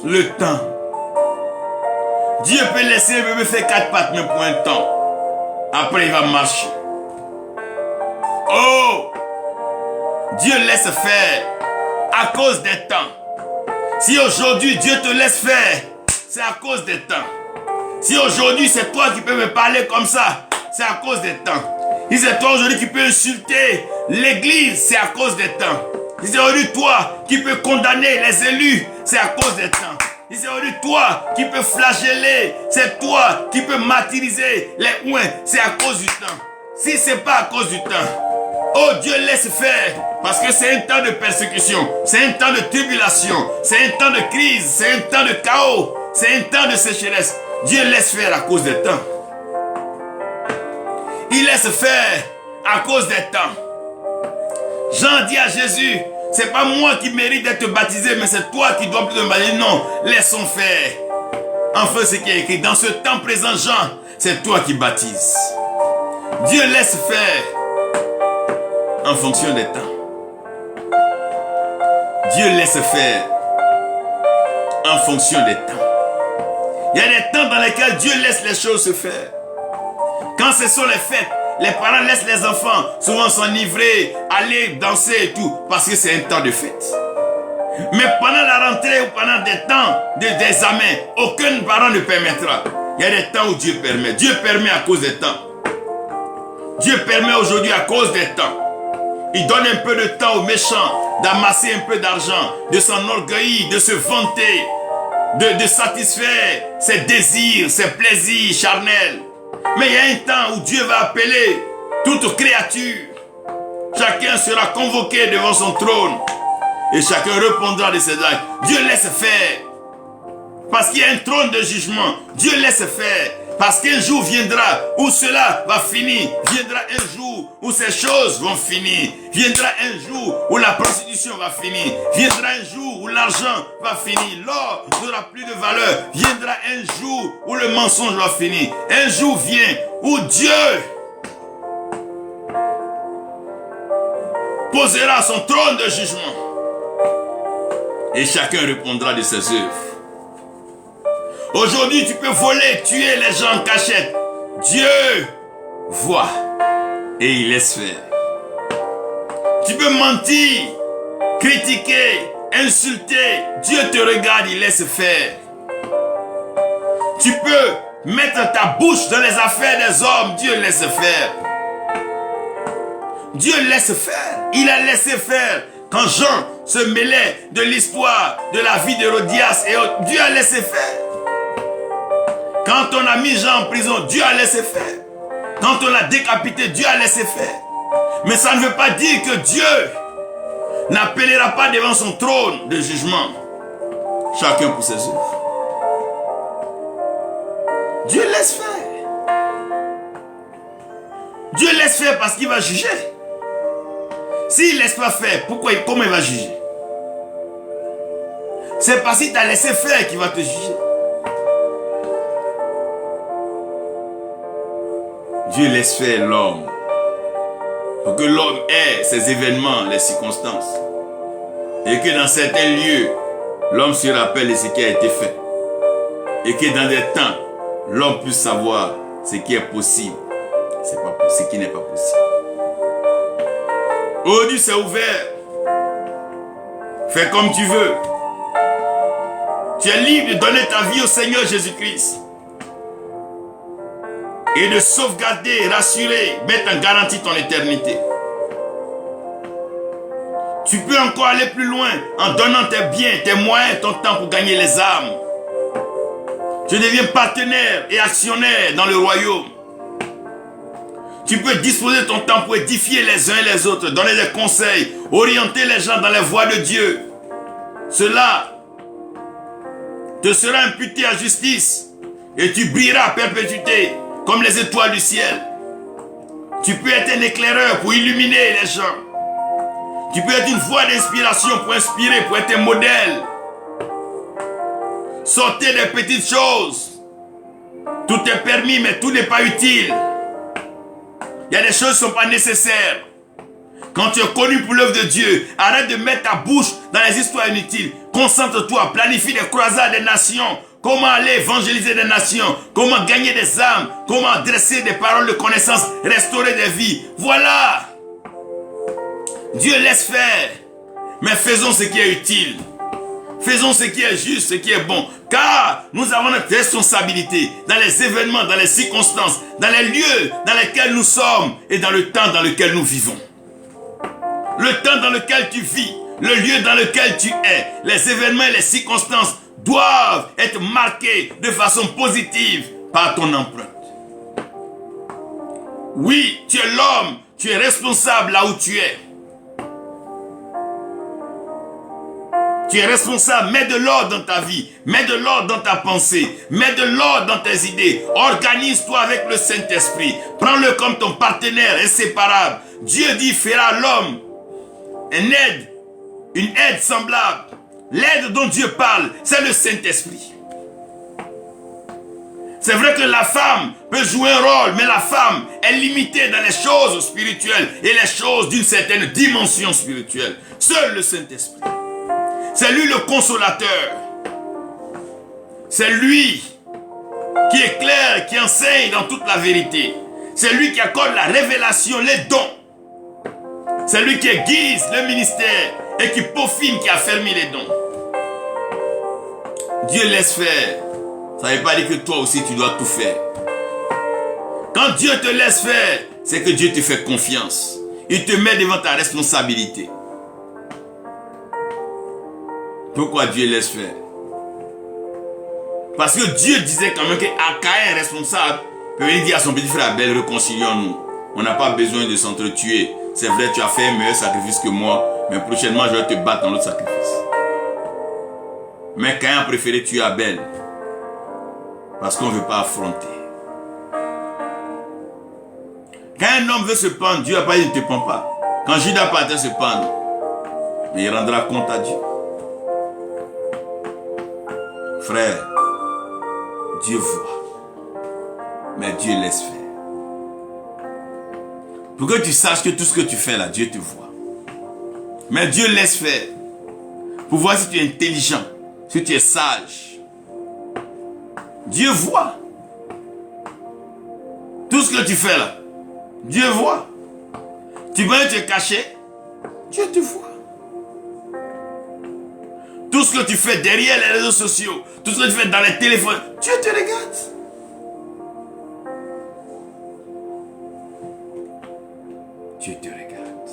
Le temps. Dieu peut laisser un bébé faire 4 pattes mais pour un temps. Après il va marcher. Oh! Dieu laisse faire à cause des temps. Si aujourd'hui Dieu te laisse faire, c'est à cause des temps. Si aujourd'hui c'est toi qui peux me parler comme ça, c'est à cause des temps. Si c'est toi aujourd'hui qui peux insulter l'église, c'est à cause des temps. Si c'est aujourd'hui toi qui peux condamner les élus, c'est à cause des temps. Si c'est aujourd'hui toi qui peux flageller, c'est toi qui peux martyriser les ouins, c'est à cause du temps. Si c'est pas à cause du temps, oh Dieu laisse faire, parce que c'est un temps de persécution, c'est un temps de tribulation, c'est un temps de crise, c'est un temps de chaos, c'est un temps de sécheresse. Dieu laisse faire à cause des temps. Il laisse faire à cause des temps. Jean dit à Jésus, c'est pas moi qui mérite d'être baptisé, mais c'est toi qui dois me baptiser. Non, laissons faire. Enfin, ce qui est écrit, dans ce temps présent, Jean, c'est toi qui baptises. Dieu laisse faire en fonction des temps. Dieu laisse faire en fonction des temps. Il y a des temps dans lesquels Dieu laisse les choses se faire. Quand ce sont les fêtes, les parents laissent les enfants souvent s'enivrer, aller danser et tout, parce que c'est un temps de fête. Mais pendant la rentrée ou pendant des temps d'examen, aucun parent ne permettra. Il y a des temps où Dieu permet. Dieu permet à cause des temps. Dieu permet aujourd'hui à cause des temps. Il donne un peu de temps aux méchants d'amasser un peu d'argent, de s'enorgueillir, de se vanter, de satisfaire ses désirs, ses plaisirs charnels. Mais il y a un temps où Dieu va appeler toute créature. Chacun sera convoqué devant son trône. Et chacun répondra de ses actes. Dieu laisse faire. Parce qu'il y a un trône de jugement. Dieu laisse faire. Parce qu'un jour viendra où cela va finir. Viendra un jour où ces choses vont finir. Viendra un jour où la prostitution va finir. Viendra un jour où l'argent va finir. L'or n'aura plus de valeur. Viendra un jour où le mensonge va finir. Un jour vient où Dieu posera son trône de jugement. Et chacun répondra de ses œuvres. Aujourd'hui, tu peux voler, tuer les gens en cachette. Dieu voit et il laisse faire. Tu peux mentir, critiquer, insulter. Dieu te regarde, il laisse faire. Tu peux mettre ta bouche dans les affaires des hommes. Dieu laisse faire. Dieu laisse faire. Il a laissé faire. Quand Jean se mêlait de l'histoire de la vie d'Hérodias et autres, Dieu a laissé faire. Quand on a mis Jean en prison, Dieu a laissé faire. Quand on l'a décapité, Dieu a laissé faire. Mais ça ne veut pas dire que Dieu n'appellera pas devant son trône de jugement. Chacun pour ses œuvres. Dieu laisse faire. Dieu laisse faire parce qu'il va juger. S'il ne laisse pas faire, comment il va juger? C'est parce qu'il t'a laissé faire qu'il va te juger. Dieu laisse faire l'homme. Pour que l'homme ait ses événements, les circonstances. Et que dans certains lieux, l'homme se rappelle de ce qui a été fait. Et que dans des temps, l'homme puisse savoir ce qui est possible. Ce qui n'est pas possible. Aujourd'hui, c'est ouvert. Fais comme tu veux. Tu es libre de donner ta vie au Seigneur Jésus-Christ. Et de sauvegarder, rassurer, mettre en garantie ton éternité. Tu peux encore aller plus loin en donnant tes biens, tes moyens, ton temps pour gagner les âmes. Tu deviens partenaire et actionnaire dans le royaume. Tu peux disposer de ton temps pour édifier les uns et les autres, donner des conseils, orienter les gens dans les voies de Dieu. Cela te sera imputé à justice et tu brilleras à perpétuité comme les étoiles du ciel. Tu peux être un éclaireur pour illuminer les gens. Tu peux être une voix d'inspiration pour inspirer, pour être un modèle. Sortez des petites choses. Tout est permis, mais tout n'est pas utile. Il y a des choses qui ne sont pas nécessaires. Quand tu es connu pour l'œuvre de Dieu, arrête de mettre ta bouche dans les histoires inutiles. Concentre-toi, planifie des croisades des nations. Comment aller évangéliser des nations. Comment gagner des âmes. Comment adresser des paroles de connaissance. Restaurer des vies. Voilà. Dieu laisse faire. Mais faisons ce qui est utile. Faisons ce qui est juste, ce qui est bon. Car nous avons notre responsabilité dans les événements, dans les circonstances, dans les lieux dans lesquels nous sommes et dans le temps dans lequel nous vivons. Le temps dans lequel tu vis, le lieu dans lequel tu es, les événements et les circonstances doivent être marqués de façon positive par ton empreinte. Oui, tu es l'homme, tu es responsable là où tu es. Tu es responsable, mets de l'ordre dans ta vie, mets de l'ordre dans ta pensée, mets de l'ordre dans tes idées. Organise-toi avec le Saint-Esprit. Prends-le comme ton partenaire inséparable. Dieu dit, fera l'homme une aide semblable. L'aide dont Dieu parle, c'est le Saint-Esprit. C'est vrai que la femme peut jouer un rôle, mais la femme est limitée dans les choses spirituelles et les choses d'une certaine dimension spirituelle. Seul le Saint-Esprit. C'est lui le consolateur. C'est lui qui éclaire, qui enseigne dans toute la vérité. C'est lui qui accorde la révélation, les dons. C'est lui qui aiguise le ministère et qui peaufine, qui affermit les dons. Dieu laisse faire. Ça ne veut pas dire que toi aussi tu dois tout faire. Quand Dieu te laisse faire, c'est que Dieu te fait confiance. Il te met devant ta responsabilité. Pourquoi Dieu laisse faire? Parce que Dieu disait quand même qu'Acaïn est responsable. Peut venir dire à son petit frère Abel, réconcilions-nous. On n'a pas besoin de s'entretuer. C'est vrai, tu as fait un meilleur sacrifice que moi, mais prochainement je vais te battre dans l'autre sacrifice. Mais Caïn a préféré tuer Abel. Parce qu'on ne veut pas affronter. Quand un homme veut se pendre, Dieu n'a pas dit ne te pends pas. Quand Judas partait se pendre, mais il rendra compte à Dieu. Frère, Dieu voit, mais Dieu laisse faire. Pour que tu saches que tout ce que tu fais là, Dieu te voit. Mais Dieu laisse faire. Pour voir si tu es intelligent, si tu es sage. Dieu voit. Tout ce que tu fais là, Dieu voit. Tu veux te cacher, Dieu te voit. Tout ce que tu fais derrière les réseaux sociaux, tout ce que tu fais dans les téléphones, Dieu te regarde. Dieu te regarde.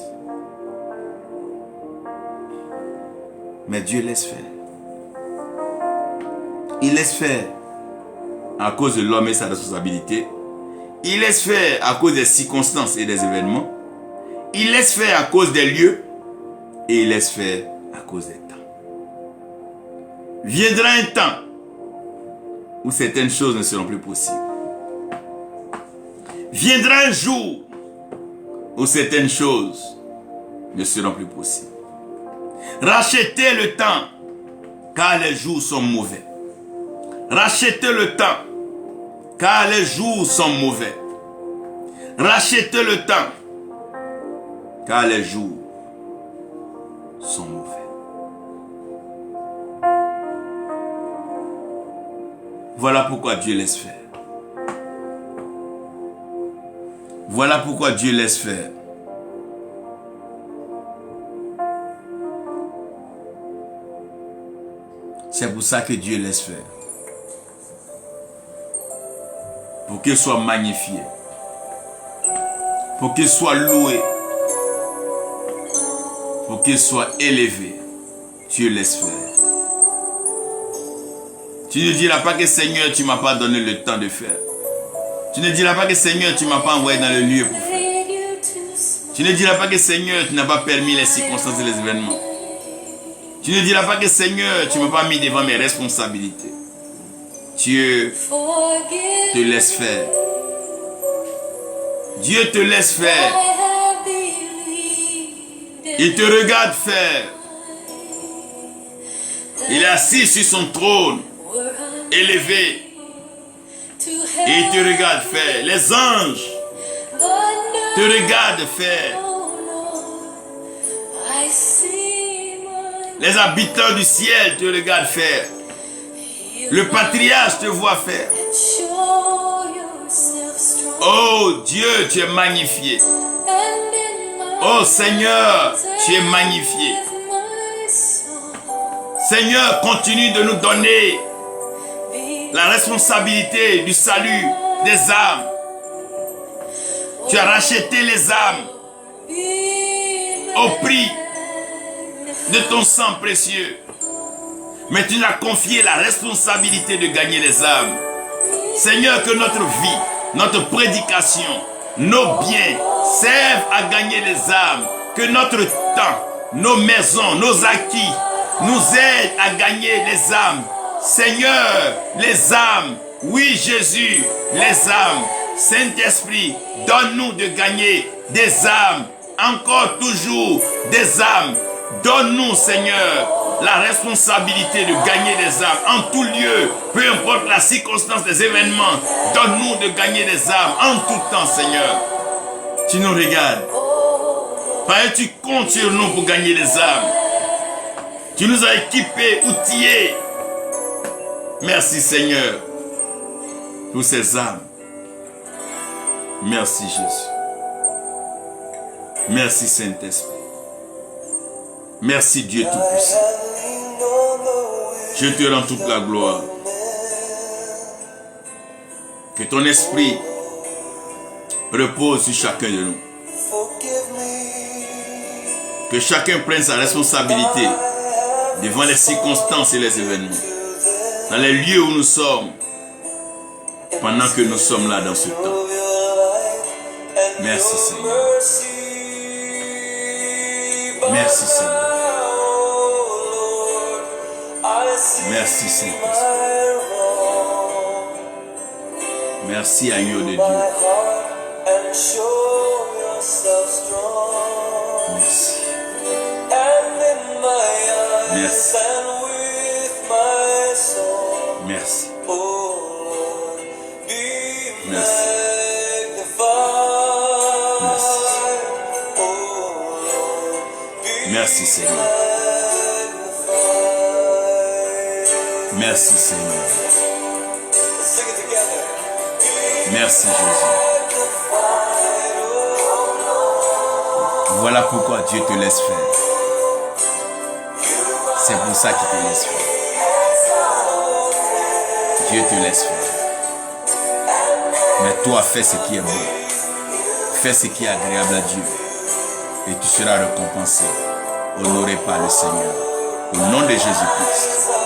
Mais Dieu laisse faire. Il laisse faire à cause de l'homme et sa responsabilité. Il laisse faire à cause des circonstances et des événements. Il laisse faire à cause des lieux. Et il laisse faire à cause des temps. Viendra un temps où certaines choses ne seront plus possibles. Viendra un jour où certaines choses ne seront plus possibles. Rachetez le temps, car les jours sont mauvais. Rachetez le temps, car les jours sont mauvais. Rachetez le temps, car les jours sont mauvais. Voilà pourquoi Dieu laisse faire. Voilà pourquoi Dieu laisse faire. C'est pour ça que Dieu laisse faire. Pour qu'il soit magnifié. Pour qu'il soit loué. Pour qu'il soit élevé. Dieu laisse faire. Tu ne diras pas que Seigneur, tu ne m'as pas donné le temps de faire. Tu ne diras pas que Seigneur, tu ne m'as pas envoyé dans le lieu pour faire. Tu ne diras pas que Seigneur, tu n'as pas permis les circonstances et les événements. Tu ne diras pas que Seigneur, tu ne m'as pas mis devant mes responsabilités. Dieu te laisse faire. Dieu te laisse faire. Il te regarde faire. Il est assis sur son trône, élevé. Et il te regarde faire. Les anges te regardent faire. Les habitants du ciel te regardent faire. Le patriarche te voit faire. Oh Dieu, tu es magnifié. Oh Seigneur, tu es magnifié. Seigneur, continue de nous donner la responsabilité du salut des âmes. Tu as racheté les âmes au prix de ton sang précieux. Mais tu nous as confié la responsabilité de gagner les âmes. Seigneur, que notre vie, notre prédication, nos biens servent à gagner les âmes. Que notre temps, nos maisons, nos acquis nous aident à gagner les âmes. Seigneur, les âmes, oui Jésus, les âmes. Saint-Esprit, donne-nous de gagner des âmes, encore toujours des âmes. Donne-nous, Seigneur, la responsabilité de gagner des âmes en tout lieu, peu importe la circonstance des événements. Donne-nous de gagner des âmes en tout temps, Seigneur. Tu nous regardes. Parce que tu comptes sur nous pour gagner des âmes. Tu nous as équipés, outillés. Merci, Seigneur, pour ces âmes. Merci, Jésus. Merci, Saint-Esprit. Merci Dieu Tout-Puissant. Je te rends toute la gloire. Que ton esprit repose sur chacun de nous. Que chacun prenne sa responsabilité devant les circonstances et les événements. Dans les lieux où nous sommes. Pendant que nous sommes là dans ce temps. Merci Seigneur. Merci Seigneur. Merci Saint-Esprit. Merci agneau de Dieu. Merci. Merci. Merci. Merci. Merci Seigneur. Merci Seigneur. Merci Jésus. Voilà pourquoi Dieu te laisse faire. C'est pour ça qu'il te laisse faire. Dieu te laisse faire. Mais toi, fais ce qui est bon. Fais ce qui est agréable à Dieu. Et tu seras récompensé. Honoré par le Seigneur. Au nom de Jésus-Christ.